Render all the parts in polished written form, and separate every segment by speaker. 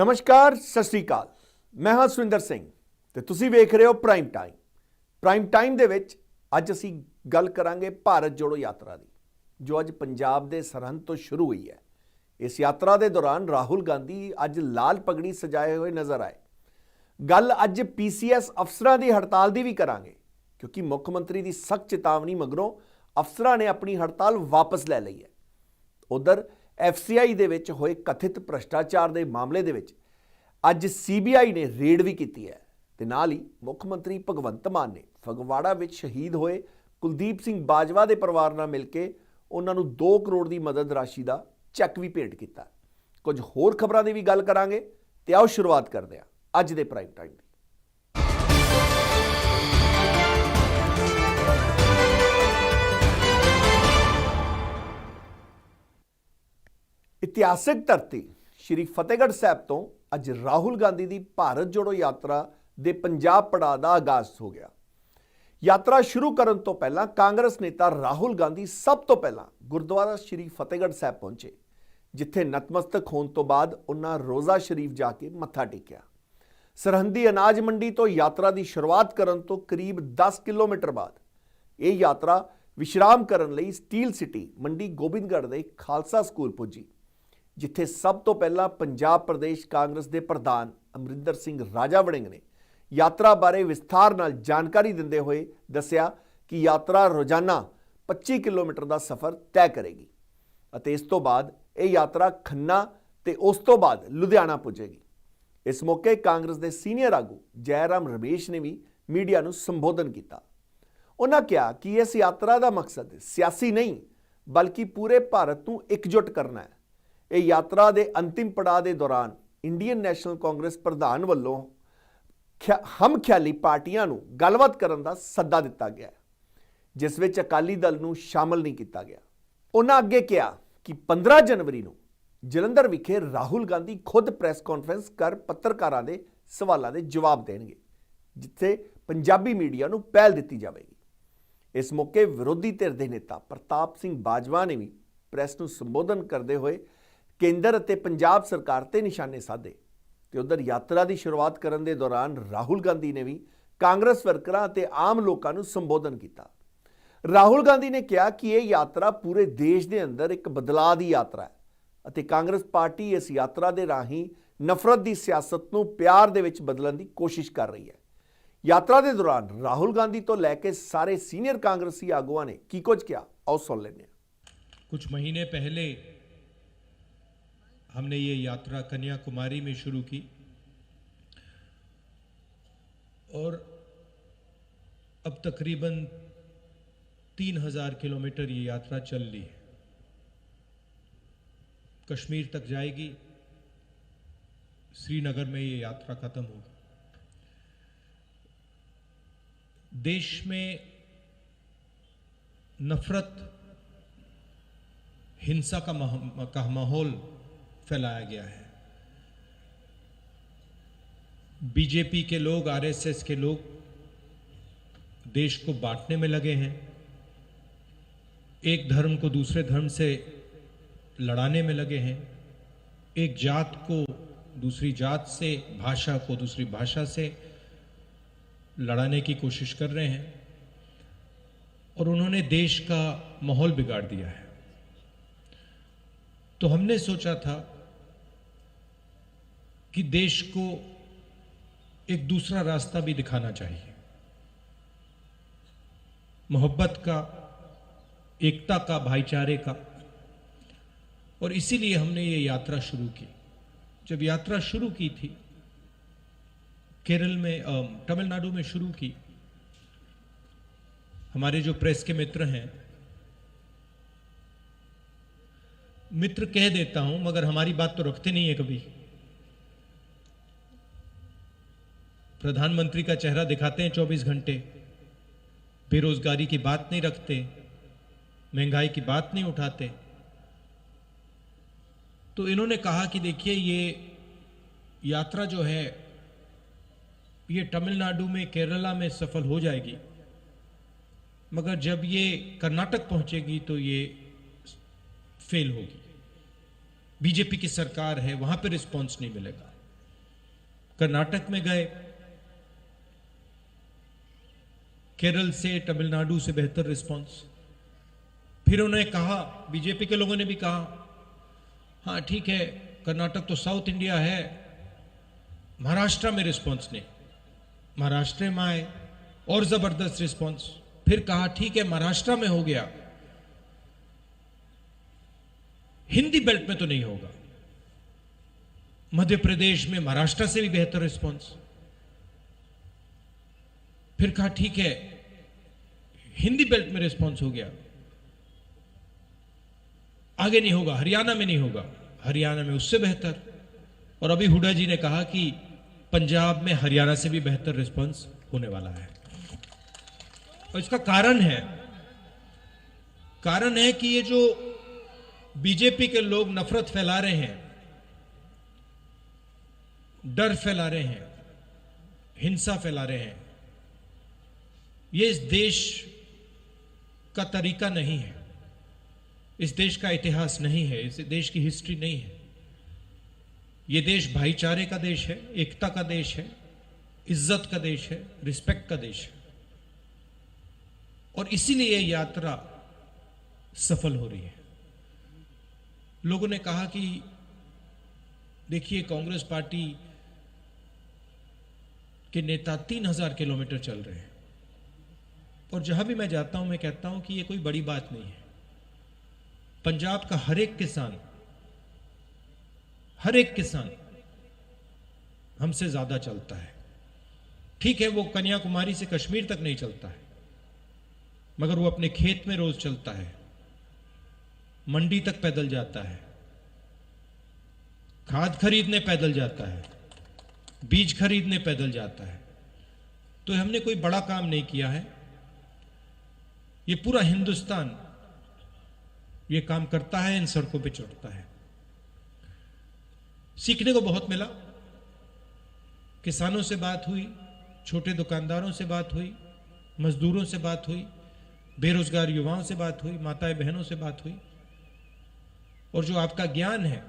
Speaker 1: नमस्कार, सत श्री अकाल। मैं हाँ सुविंदर सिंह ते तुसी वेख रहे हो प्राइम टाइम। प्राइम टाइम दे विच अज असी गल करांगे भारत जोड़ो यात्रा दी, जो अज पंजाब दे सरहंद तो शुरू हुई है। इस यात्रा दे दौरान राहुल गांधी अज लाल पगड़ी सजाए हुए नजर आए। गल अज PCS अफसरां दी हड़ताल दी भी करांगे, क्योंकि मुख्यमंत्री दी सख्त चेतावनी मगरों अफसरां ने अपनी हड़ताल वापस लै लई है। उधर FCI दे विच होए कथित भ्रष्टाचार दे मामले दे विच अज CBI ने रेड भी की है ते नाल ही मुख्यमंत्री भगवंत मान ने फगवाड़ा विच शहीद होए कुलदीप सिंह बाजवा के परिवार नाल मिल के उन्होंने 2 करोड़ की मदद राशि का चैक भी भेंट किया। कुछ होर खबरों की भी गल करांगे ते आओ शुरुआत करते हैं अज दे प्राइम टाइम की। इतिहासिक धरती श्री फतेहगढ़ साहब तो अज राहुल गांधी की भारत जोड़ो यात्रा दे पंजाब पड़ाव का आगाज हो गया। यात्रा शुरू करने तो पहला कांग्रेस नेता राहुल गांधी सब तो पहला गुरुद्वारा श्री फतेहगढ़ साहब पहुंचे, जिथे नतमस्तक होने तो बाद उन्होंने रोज़ा शरीफ जाके मत्था टेकिया। सरहंदी अनाज मंडी तो यात्रा की शुरुआत करने तो करीब 10 किलोमीटर बाद यह यात्रा विश्राम करने लई स्टील सिटी मंडी गोबिंदगढ़ के खालसा स्कूल पुजी, जिथे सब तो पहला पंजाब प्रदेश कांग्रेस के प्रधान अमरिंदर सिंह राजा वड़िंग ने यात्रा बारे विस्तार नाल जानकारी देंदे हुए दस्या कि यात्रा रोजाना 25 किलोमीटर का सफ़र तय करेगी अते इस तो बाद यह यात्रा खन्ना ते उस तो बाद लुधियाना पुजेगी। इस मौके कांग्रेस के सीनियर आगू जयराम रमेश ने भी मीडिया को संबोधन किया। उन्होंने कहा कि इस यात्रा का मकसद सियासी नहीं बल्कि पूरे भारत को एकजुट करना है। यह यात्रा के अंतिम पड़ाव के दौरान इंडियन नैशनल कांग्रेस प्रधान वालों हम ख्याली पार्टियां नूं गलबात करने का सद्दा दिता गया, जिस विच अकाली दल नूं शामिल नहीं किया गया। उन्होंने अगे कहा कि 15 जनवरी नूं जलंधर विखे राहुल गांधी खुद प्रैस कॉन्फ्रेंस कर पत्रकारों के सवालों के जवाब देंगे, जिथे पंजाबी मीडिया नूं पहल दी जाएगी। इस मौके विरोधी धिर के नेता प्रताप सिंह बाजवा ने भी प्रैस नूं संबोधन करते हुए केंद्र और पंजाब सरकार ते निशाने साधे। तो उधर यात्रा की शुरुआत करने के दौरान राहुल गांधी ने भी कांग्रेस वर्करां ते आम लोगों को संबोधन किया। राहुल गांधी ने कहा कि यह यात्रा पूरे देश के अंदर एक बदलाव की यात्रा है अते कांग्रेस पार्टी इस यात्रा के राही नफरत की सियासत को प्यार दे विच बदलने की कोशिश कर रही है। यात्रा के दौरान राहुल गांधी तो लैके सारे सीनियर कांग्रेसी आगुआं ने की कुछ किया, आओ सुन लेने।
Speaker 2: कुछ महीने पहले हमने ये यात्रा कन्याकुमारी में शुरू की और अब तकरीबन 3000 किलोमीटर ये यात्रा चल ली है। कश्मीर तक जाएगी, श्रीनगर में ये यात्रा खत्म होगी। देश में नफरत, हिंसा का माहौल फैलाया गया है। बीजेपी के लोग, RSS के लोग देश को बांटने में लगे हैं, एक धर्म को दूसरे धर्म से लड़ाने में लगे हैं, एक जात को दूसरी जात से, भाषा को दूसरी भाषा से लड़ाने की कोशिश कर रहे हैं और उन्होंने देश का माहौल बिगाड़ दिया है। तो हमने सोचा था कि देश को एक दूसरा रास्ता भी दिखाना चाहिए, मोहब्बत का, एकता का, भाईचारे का, और इसीलिए हमने ये यात्रा शुरू की। जब यात्रा शुरू की थी केरल में, तमिलनाडु में शुरू की, हमारे जो प्रेस के मित्र हैं, मित्र कह देता हूं मगर हमारी बात तो रखते नहीं है कभी। प्रधानमंत्री का चेहरा दिखाते हैं 24 घंटे, बेरोजगारी की बात नहीं रखते, महंगाई की बात नहीं उठाते। तो इन्होंने कहा कि देखिए ये यात्रा जो है ये तमिलनाडु में, केरला में सफल हो जाएगी, मगर जब ये कर्नाटक पहुंचेगी तो ये फेल होगी। बीजेपी की सरकार है, वहां पर रिस्पॉन्स नहीं मिलेगा। कर्नाटक में गए, केरल से, तमिलनाडु से बेहतर रिस्पांस। फिर उन्होंने कहा, बीजेपी के लोगों ने भी कहा, हाँ ठीक है, कर्नाटक तो साउथ इंडिया है, महाराष्ट्र में रिस्पांस नहीं। महाराष्ट्र में आए और जबरदस्त रिस्पांस। फिर कहा ठीक है, महाराष्ट्र में हो गया, हिंदी बेल्ट में तो नहीं होगा। मध्य प्रदेश में महाराष्ट्र से भी बेहतर रिस्पांस। फिर कहा ठीक है, हिंदी बेल्ट में रिस्पांस हो गया, आगे नहीं होगा, हरियाणा में नहीं होगा, हरियाणा में उससे बेहतर। और अभी हुड्डा जी ने कहा कि पंजाब में हरियाणा से भी बेहतर रिस्पांस होने वाला है। और इसका कारण है कि ये जो बीजेपी के लोग नफरत फैला रहे हैं, डर फैला रहे हैं, हिंसा फैला रहे हैं, ये इस देश का तरीका नहीं है, इस देश का इतिहास नहीं है, इस देश की हिस्ट्री नहीं है। ये देश भाईचारे का देश है, एकता का देश है, इज्जत का देश है, रिस्पेक्ट का देश है। और इसीलिए ये यात्रा सफल हो रही है। लोगों ने कहा कि देखिए, कांग्रेस पार्टी के नेता 3000 किलोमीटर चल रहे हैं। और जहां भी मैं जाता हूं, मैं कहता हूं कि ये कोई बड़ी बात नहीं है। पंजाब का हर एक किसान हमसे ज्यादा चलता है। ठीक है, वो कन्याकुमारी से कश्मीर तक नहीं चलता है, मगर वो अपने खेत में रोज चलता है, मंडी तक पैदल जाता है, खाद खरीदने पैदल जाता है, बीज खरीदने पैदल जाता है। तो हमने कोई बड़ा काम नहीं किया है, ये पूरा हिंदुस्तान ये काम करता है, इन सड़कों पे चढ़ता है। सीखने को बहुत मिला। किसानों से बात हुई, छोटे दुकानदारों से बात हुई, मजदूरों से बात हुई, बेरोजगार युवाओं से बात हुई, माताएं बहनों से बात हुई। और जो आपका ज्ञान है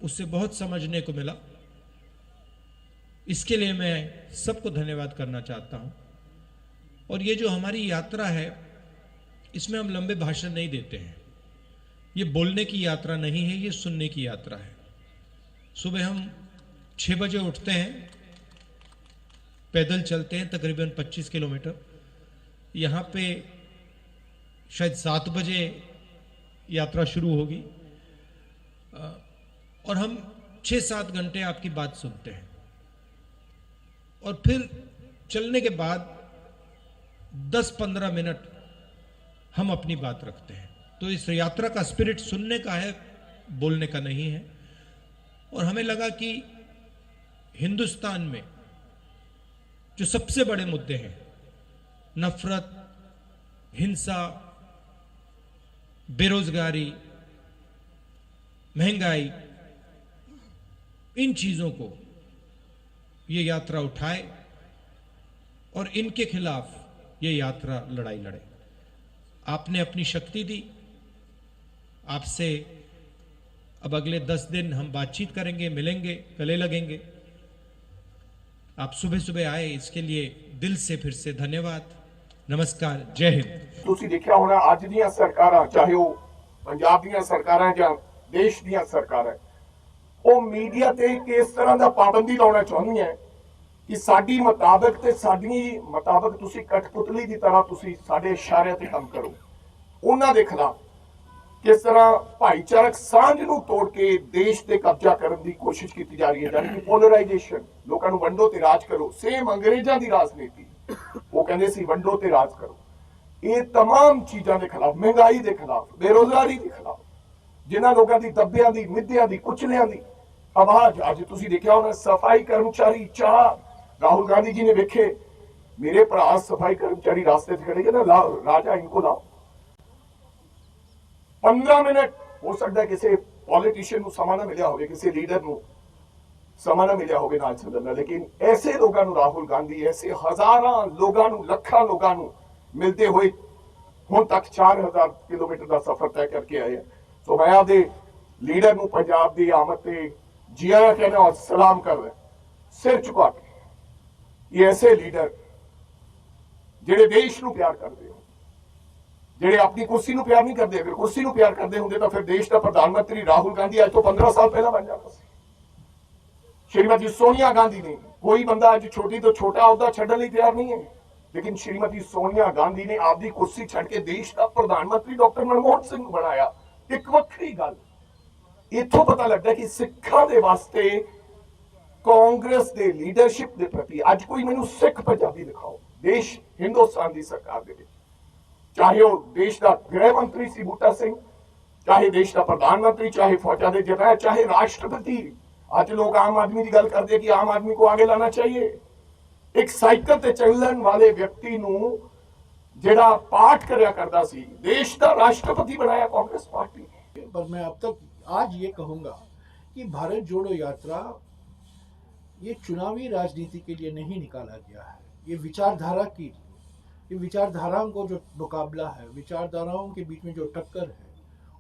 Speaker 2: उससे बहुत समझने को मिला। इसके लिए मैं सबको धन्यवाद करना चाहता हूं। और ये जो हमारी यात्रा है, इसमें हम लंबे भाषण नहीं देते हैं। ये बोलने की यात्रा नहीं है, ये सुनने की यात्रा है। सुबह हम 6 बजे उठते हैं, पैदल चलते हैं तकरीबन 25 किलोमीटर। यहाँ पे शायद 7 बजे यात्रा शुरू होगी और हम 6-7 घंटे आपकी बात सुनते हैं। और फिर चलने के बाद 10-15 मिनट हम अपनी बात रखते हैं। तो इस यात्रा का स्पिरिट सुनने का है, बोलने का नहीं है। और हमें लगा कि हिंदुस्तान में जो सबसे बड़े मुद्दे हैं, नफरत, हिंसा, बेरोजगारी, महंगाई, इन चीजों को ये यात्रा उठाए और इनके खिलाफ ये यात्रा लड़ाई लड़े। आपने अपनी शक्ति दी। आपसे अब अगले 10 दिन हम बातचीत करेंगे, मिलेंगे, गले लगेंगे। आप सुबह सुबह आए, इसके लिए दिल से फिर से धन्यवाद। नमस्कार, जय हिंद।
Speaker 3: ਤੁਸੀਂ ਦੇਖਿਆ ਹੋਣਾ ਅੱਜ ਦੀਆਂ ਸਰਕਾਰਾਂ, ਚਾਹੇ ਉਹ ਪੰਜਾਬ ਦੀਆਂ ਸਰਕਾਰਾਂ ਜਾਂ ਦੇਸ਼ ਦੀਆਂ ਸਰਕਾਰਾਂ, ਉਹ ਮੀਡੀਆ ਤੇ ਕਿਸ ਤਰ੍ਹਾਂ ਦਾ ਪਾਬੰਦੀ ਲਾਉਣਾ ਚਾਹੁੰਦੀਆਂ ਕਿ ਸਾਡੀ ਮੁਤਾਬਕ ਤੇ ਸਾਡੀ ਮੁਤਾਬਕ ਤੁਸੀਂ ਕਠਪੁਤਲੀ ਦੀ ਤਰ੍ਹਾਂ ਤੁਸੀਂ ਸਾਡੇ ਇਸ਼ਾਰਿਆਂ ਤੇ ਕੰਮ ਕਰੋ। ਉਹਨਾਂ ਦੇ ਖਿਲਾਫ ਕਿਸ ਤਰ੍ਹਾਂ ਭਾਈਚਾਰਕ ਸਾਂਝ ਨੂੰ ਤੋੜ ਕੇ ਦੇਸ਼ ਤੇ ਕਬਜ਼ਾ ਕਰਨ ਦੀ ਕੋਸ਼ਿਸ਼ ਕੀਤੀ ਜਾ ਰਹੀ ਹੈ, ਯਾਨੀ ਕਿ ਪੋਲਰਾਈਜੇਸ਼ਨ, ਲੋਕਾਂ ਨੂੰ ਵੰਡੋ ਤੇ ਰਾਜ ਕਰੋ। ਸੇਮ ਅੰਗਰੇਜ਼ਾਂ ਦੀ ਰਾਜਨੀਤੀ, ਉਹ ਕਹਿੰਦੇ ਸੀ ਵੰਡੋ ਤੇ ਰਾਜ ਕਰੋ। ਇਹ तमाम ਚੀਜ਼ਾਂ ਦੇ ਖਿਲਾਫ, ਮਹਿੰਗਾਈ ਦੇ ਖਿਲਾਫ, ਬੇਰੋਜ਼ਗਾਰੀ ਦੇ ਖਿਲਾਫ, ਜਿਨ੍ਹਾਂ ਲੋਕਾਂ ਦੀ ਦੱਬਿਆਂ ਦੀ, ਮਿੱਧਿਆਂ ਦੀ, ਕੁਚਲਿਆਂ ਦੀ ਆਵਾਜ਼ ਅੱਜ ਤੁਸੀਂ ਦੇਖਿਆ ਹੋਣਾ। ਸਫਾਈ ਕਰਮਚਾਰੀ ਚਾਰ राहुल गांधी जी ने देखे, मेरे भरा सफाई कर्मचारी रास्ते से खड़े ना, लाओ राजा, इनको लाओ। 15 मिनट हो सकता है किसी पॉलिटिशियन को समा ना मिलिया होवे, किसी लीडर को समा ना मिलिया होवे नाल चलना, लेकिन ऐसे लोगों को राहुल गांधी ऐसे हजारां लोगों को, लाखां लोगों को मिलते हुए हुण तक 4000 किलोमीटर का सफर तय करके आए हैं। तो मैं आपके लीडर को पंजाब की आमद से जी आया कहना और सलाम कर रहा। ਸਿਰ ਝੁਕਾ ਕੇ ਇਹ ਐਸੇ ਲੀਡਰ ਜਿਹੜੇ ਦੇਸ਼ ਨੂੰ ਪਿਆਰ ਕਰਦੇ ਹੋ, ਜਿਹੜੇ ਆਪਣੀ ਕੁਰਸੀ ਨੂੰ ਪਿਆਰ ਨਹੀਂ ਕਰਦੇ। ਅਗਰ ਕੁਰਸੀ ਨੂੰ ਪਿਆਰ ਕਰਦੇ ਹੁੰਦੇ ਤਾਂ ਫਿਰ ਦੇਸ਼ ਦਾ ਪ੍ਰਧਾਨ ਮੰਤਰੀ ਰਾਹੁਲ ਗਾਂਧੀ ਅੱਜ ਤੋਂ 15 ਸਾਲ ਪਹਿਲਾਂ ਬਣ ਜਾਣਾ ਸੀ। श्रीमती सोनिया गांधी ने, कोई बंदा आज छोटी तो छोटा अहुदा छड्डण लई तैयार नहीं है, लेकिन श्रीमती सोनिया गांधी ने आपकी कुर्सी छड्ड के देश का प्रधानमंत्री डॉक्टर मनमोहन सिंह नूं बनाया। एक वक्री गल इत्थों पता लगता है कि सिखां दे वास्ते कांग्रेस दे लीडरशिप दे प्रति अज कोई मैनूं सिख पंजाबी दिखाओ देश हिंदुस्तान की सरकार दे विच, चाहे वो देश का गृह मंत्री सी बूटा सिंह, चाहे देश का प्रधानमंत्री, चाहे फौजा दे जनरल, चाहे राष्ट्रपति। आज लोग आम आदमी की गल करते कि आम आदमी को आगे लाना चाहिए। एक साइकिल ते चलने वाले व्यक्ति नूं जेड़ा पाठ करया करता सी, देश का राष्ट्रपति बनाया कांग्रेस पार्टी ने।
Speaker 4: पर मैं अब तक आज ये कहूंगा कि भारत जोड़ो यात्रा ये चुनावी राजनीति के लिए नहीं निकाला गया है। ये विचारधाराओं को जो मुकाबला है, विचारधाराओं के बीच में जो टक्कर है,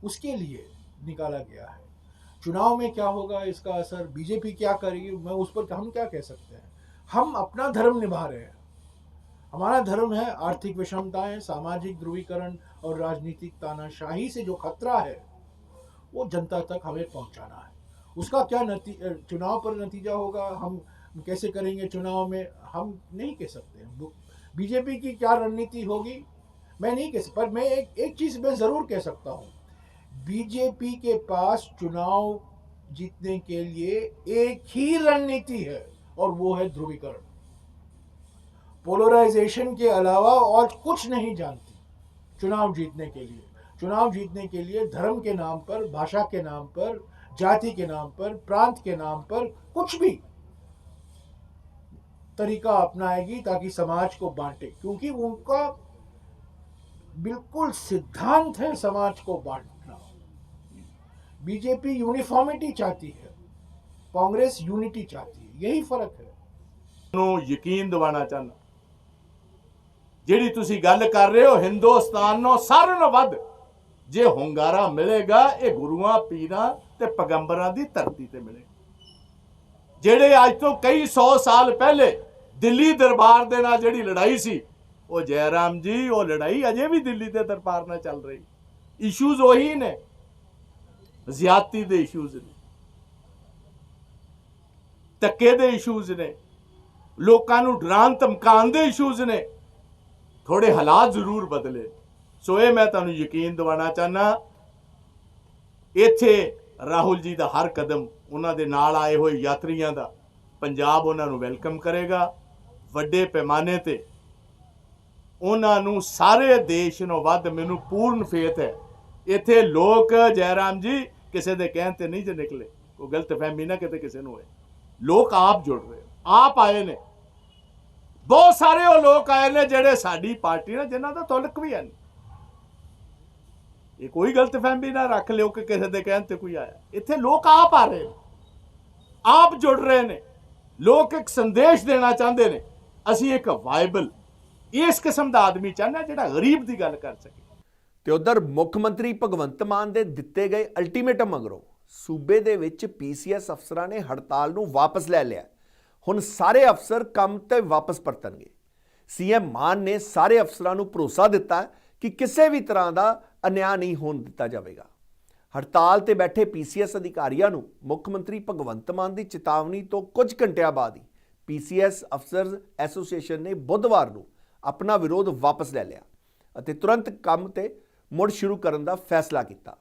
Speaker 4: उसके लिए निकाला गया है। चुनाव में क्या होगा, इसका असर बीजेपी क्या करेगी, मैं उस पर हम क्या कह सकते हैं। हम अपना धर्म निभा रहे हैं। हमारा धर्म है आर्थिक विषमताएं, सामाजिक ध्रुवीकरण और राजनीतिक तानाशाही से जो खतरा है वो जनता तक हमें पहुंचाना है। उसका क्या चुनाव पर नतीजा होगा, हम कैसे करेंगे चुनाव में, हम नहीं कह सकते। बीजेपी की क्या रणनीति होगी मैं नहीं कह सकता, पर मैं एक चीज़ मैं ज़रूर कह सकता हूँ, बीजेपी के पास चुनाव जीतने के लिए एक ही रणनीति है और वो है ध्रुवीकरण। पोलराइजेशन के अलावा और कुछ नहीं जानती चुनाव जीतने के लिए। चुनाव जीतने के लिए धर्म के नाम पर, भाषा के नाम पर, जाति के नाम पर, प्रांत के नाम पर कुछ भी तरीका अपनाएगी ताकि समाज को बांटे, क्योंकि उनका बिल्कुल सिद्धांत है समाज को बांटना। बीजेपी यूनिफॉर्मिटी चाहती है, कांग्रेस यूनिटी चाहती है, यही फर्क है।
Speaker 5: ਨੂੰ ਯਕੀਨ ਦਿਵਾਉਣਾ ਚਾਹੁੰਦਾ, ਜਿਹੜੀ ਤੁਸੀਂ ਗੱਲ ਕਰ ਰਹੇ ਹੋ ਹਿੰਦੁਸਤਾਨ ਨੂੰ ਸਾਰਿਆਂ ਨਾਲੋਂ ਵੱਧ ਜੇ ਹੁੰਗਾਰਾ ਮਿਲੇਗਾ ਇਹ ਗੁਰੂਆਂ ਪੀਰਾਂ ਤੇ ਪੈਗੰਬਰਾਂ ਦੀ ਧਰਤੀ ਤੇ ਮਿਲੇਗਾ। ਜਿਹੜੇ ਅੱਜ ਤੋਂ ਕਈ 100 ਸਾਲ ਪਹਿਲੇ ਦਿੱਲੀ ਦਰਬਾਰ ਦੇ ਨਾਲ ਜਿਹੜੀ ਲੜਾਈ ਸੀ, ਉਹ ਜੈਰਾਮ ਜੀ ਉਹ ਲੜਾਈ ਅਜੇ ਵੀ ਦਿੱਲੀ ਦੇ ਦਰਬਾਰ ਨਾਲ ਚੱਲ ਰਹੀ। ਇਸ਼ੂਜ਼ ਉਹੀ ਨੇ, ਜ਼ਿਆਦਤੀ ਦੇ ਇਸ਼ੂਜ਼ ਨੇ, ਧੱਕੇ ਦੇ ਇਸ਼ੂਜ਼ ਨੇ, ਲੋਕਾਂ ਨੂੰ ਡਰਾਉਣ ਧਮਕਾਉਣ ਦੇ ਇਸ਼ੂਜ਼ ਨੇ। ਥੋੜੇ ਹਾਲਾਤ ਜ਼ਰੂਰ ਬਦਲੇ। ਸੋ ਇਹ ਮੈਂ ਤੁਹਾਨੂੰ ਯਕੀਨ ਦਿਵਾਉਣਾ ਚਾਹੁੰਦਾ, ਇੱਥੇ ਰਾਹੁਲ ਜੀ ਦਾ ਹਰ ਕਦਮ, ਉਹਨਾਂ ਦੇ ਨਾਲ ਆਏ ਹੋਏ ਯਾਤਰੀਆਂ ਦਾ, ਪੰਜਾਬ ਉਹਨਾਂ ਨੂੰ ਵੈਲਕਮ ਕਰੇਗਾ ਵੱਡੇ ਪੈਮਾਨੇ ਤੇ। ਉਹਨਾਂ ਨੂੰ ਸਾਰੇ ਦੇਸ਼ ਨੂੰ ਵੱਧ ਮੈਨੂੰ ਪੂਰਨ ਫੇਥ ਹੈ। ਇੱਥੇ ਲੋਕ ਜੈਰਾਮ ਜੀ ਕਿਸੇ ਦੇ ਕਹਿਣ ਤੇ ਨਹੀਂ ਜੇ ਨਿਕਲੇ, ਕੋਈ ਗਲਤਫਹਿਮੀ ਨਾ ਕਿਤੇ ਕਿਸੇ ਨੂੰ ਹੋਏ। ਲੋਕ ਆਪ ਜੁੜ ਰਹੇ, ਆਪ ਆਏ ਨੇ। ਬਹੁਤ ਸਾਰੇ ਉਹ ਲੋਕ ਆਏ ਨੇ ਜਿਹੜੇ ਸਾਡੀ ਪਾਰਟੀ ਨਾਲ ਜਿਨ੍ਹਾਂ ਦਾ ਤੁਲਕ ਵੀ ਹੈ ਨਹੀਂ। ਇਹ ਕੋਈ ਗਲਤਫਹਿਮੀ ਨਾ ਰੱਖ ਲਿਓ ਕਿ ਕਿਸੇ ਦੇ ਕਹਿਣ ਤੇ ਕੋਈ ਆਇਆ। ਇੱਥੇ ਲੋਕ ਆਪ ਆ ਰਹੇ ਨੇ, ਆਪ ਜੁੜ ਰਹੇ ਨੇ। ਲੋਕ ਇੱਕ ਸੰਦੇਸ਼ ਦੇਣਾ ਚਾਹੁੰਦੇ ਨੇ, ਅਸੀਂ ਇੱਕ ਵਾਇਬਲ ਇਸ ਕਿਸਮ ਦਾ ਆਦਮੀ ਚਾਹੁੰਦੇ ਜਿਹੜਾ ਗਰੀਬ ਦੀ ਗੱਲ ਕਰ ਸਕੇ।
Speaker 1: ਤੇ ਉਧਰ ਮੁੱਖ ਮੰਤਰੀ ਭਗਵੰਤ ਮਾਨ ਦੇ ਦਿੱਤੇ ਗਏ ਅਲਟੀਮੇਟਮ ਮਗਰੋਂ ਸੂਬੇ ਦੇ ਵਿੱਚ ਪੀਸੀਐਸ ਅਫਸਰਾਂ ਨੇ ਹੜਤਾਲ ਨੂੰ ਵਾਪਸ ਲੈ ਲਿਆ। ਹੁਣ ਸਾਰੇ ਅਫਸਰ ਕੰਮ ਤੇ ਵਾਪਸ ਪਰਤਣਗੇ। ਸੀਐਮ ਮਾਨ ਨੇ ਸਾਰੇ ਅਫਸਰਾਂ ਨੂੰ ਭਰੋਸਾ ਦਿੱਤਾ ਕਿ ਕਿਸੇ ਵੀ ਤਰ੍ਹਾਂ ਦਾ ਅਨਿਆਂ ਨਹੀਂ ਹੋਣ ਦਿੱਤਾ ਜਾਵੇਗਾ। ਹੜਤਾਲ ਤੇ ਬੈਠੇ ਪੀਸੀਐਸ ਅਧਿਕਾਰੀਆਂ ਨੂੰ ਮੁੱਖ ਮੰਤਰੀ ਭਗਵੰਤ ਮਾਨ ਦੀ ਚੇਤਾਵਨੀ ਤੋਂ ਕੁਝ ਘੰਟਿਆਂ ਬਾਅਦ ਹੀ ਪੀਸੀਐਸ ਅਫਸਰਜ਼ ਐਸੋਸੀਏਸ਼ਨ ਨੇ ਬੁੱਧਵਾਰ ਨੂੰ ਆਪਣਾ ਵਿਰੋਧ ਵਾਪਸ ਲੈ ਲਿਆ ਅਤੇ ਤੁਰੰਤ ਕੰਮ ਤੇ ਮੁੜ ਸ਼ੁਰੂ ਕਰਨ ਦਾ ਫੈਸਲਾ ਕੀਤਾ।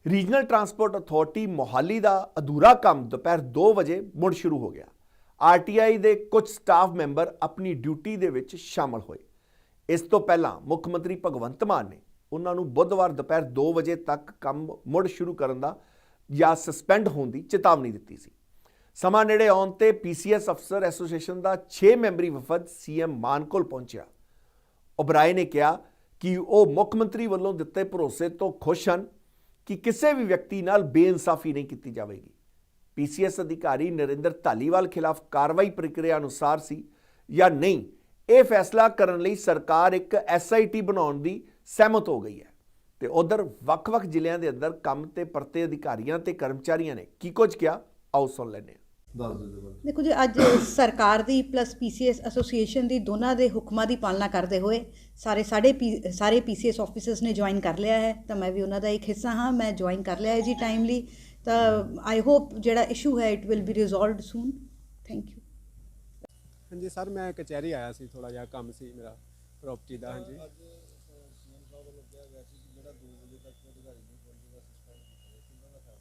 Speaker 1: ਰੀਜਨਲ ਟਰਾਂਸਪੋਰਟ ਅਥਾਰਟੀ ਮੋਹਾਲੀ ਦਾ ਅਧੂਰਾ ਕੰਮ ਦੁਪਹਿਰ 2 ਵਜੇ ਮੁੜ ਸ਼ੁਰੂ ਹੋ ਗਿਆ। ਆਰਟੀਆਈ ਦੇ ਕੁਝ ਸਟਾਫ ਮੈਂਬਰ ਆਪਣੀ ਡਿਊਟੀ ਦੇ ਵਿੱਚ ਸ਼ਾਮਲ ਹੋਏ। ਇਸ ਤੋਂ ਪਹਿਲਾਂ ਮੁੱਖ ਮੰਤਰੀ ਭਗਵੰਤ ਮਾਨ ਨੇ ਉਹਨਾਂ ਨੂੰ ਬੁੱਧਵਾਰ ਦੁਪਹਿਰ 2 ਵਜੇ ਤੱਕ ਕੰਮ ਮੁੜ ਸ਼ੁਰੂ ਕਰਨ ਦਾ ਜਾਂ ਸਸਪੈਂਡ ਹੋਣ ਦੀ ਚੇਤਾਵਨੀ ਦਿੱਤੀ ਸੀ। ਸਮਾਂ ਨੇੜੇ ਆਉਣ ਤੇ ਪੀਸੀਐਸ ਅਫਸਰ ਐਸੋਸੀਏਸ਼ਨ ਦਾ 6 ਮੈਂਬਰੀ ਵਫਦ ਸੀਐਮ ਮਾਨ ਕੋਲ ਪਹੁੰਚਿਆ। ਓਬਰਾਏ ਨੇ ਕਿਹਾ ਕਿ ਉਹ ਮੁੱਖ ਮੰਤਰੀ ਵੱਲੋਂ ਦਿੱਤੇ ਭਰੋਸੇ ਤੋਂ ਖੁਸ਼ ਹਨ ਕਿ ਕਿਸੇ ਵੀ ਵਿਅਕਤੀ ਨਾਲ ਬੇਇਨਸਾਫੀ ਨਹੀਂ ਕੀਤੀ ਜਾਵੇਗੀ। ਪੀਸੀਐਸ ਅਧਿਕਾਰੀ ਨਰਿੰਦਰ ਧਾਲੀਵਾਲ ਖਿਲਾਫ ਕਾਰਵਾਈ ਪ੍ਰਕਿਰਿਆ ਅਨੁਸਾਰ ਸੀ ਜਾਂ ਨਹੀਂ, ਇਹ ਫੈਸਲਾ ਕਰਨ ਲਈ ਸਰਕਾਰ ਇੱਕ ਐਸਆਈਟੀ ਬਣਾਉਣ ਦੀ ਸਹਿਮਤ ਹੋ ਗਈ ਹੈ। ਤੇ ਉਧਰ ਵੱਖ-ਵੱਖ ਜ਼ਿਲ੍ਹਿਆਂ ਦੇ ਅੰਦਰ ਕੰਮ ਤੇ ਪਰਤੇ ਅਧਿਕਾਰੀਆਂ ਤੇ ਕਰਮਚਾਰੀਆਂ ਨੇ ਕੀ ਕੁਝ ਕਿਹਾ, ਆਓ ਸੁਣ ਲੈਂਦੇ ਹਾਂ।
Speaker 6: ਦੇਖੋ ਜੀ, ਅੱਜ ਸਰਕਾਰ ਦੀ ਪਲੱਸ ਪੀਸੀਐਸ ਐਸੋਸੀਏਸ਼ਨ ਦੀ ਦੋਨਾਂ ਦੇ ਹੁਕਮਾਂ ਦੀ ਪਾਲਣਾ ਕਰਦੇ ਹੋਏ ਸਾਰੇ ਪੀਸੀਐਸ ਆਫਿਸਰਸ ਨੇ ਜੁਆਇਨ ਕਰ ਲਿਆ ਹੈ, ਤਾਂ ਮੈਂ ਵੀ ਉਹਨਾਂ ਦਾ ਇੱਕ ਹਿੱਸਾ ਹਾਂ। ਮੈਂ ਜੁਆਇਨ ਕਰ ਲਿਆ ਹੈ ਜੀ ਟਾਈਮਲੀ, ਤਾਂ ਆਈ ਹੋਪ ਜਿਹੜਾ ਇਸ਼ੂ ਹੈ it will be resolved soon. Thank you.
Speaker 7: ਹਾਂਜੀ ਸਰ, ਮੈਂ ਕਚਹਿਰੀ ਆਇਆ ਸੀ, ਥੋੜਾ ਜਿਹਾ ਕੰਮ ਸੀ ਮੇਰਾ ਪ੍ਰੋਪਰਟੀ ਦਾ। ਹਾਂਜੀ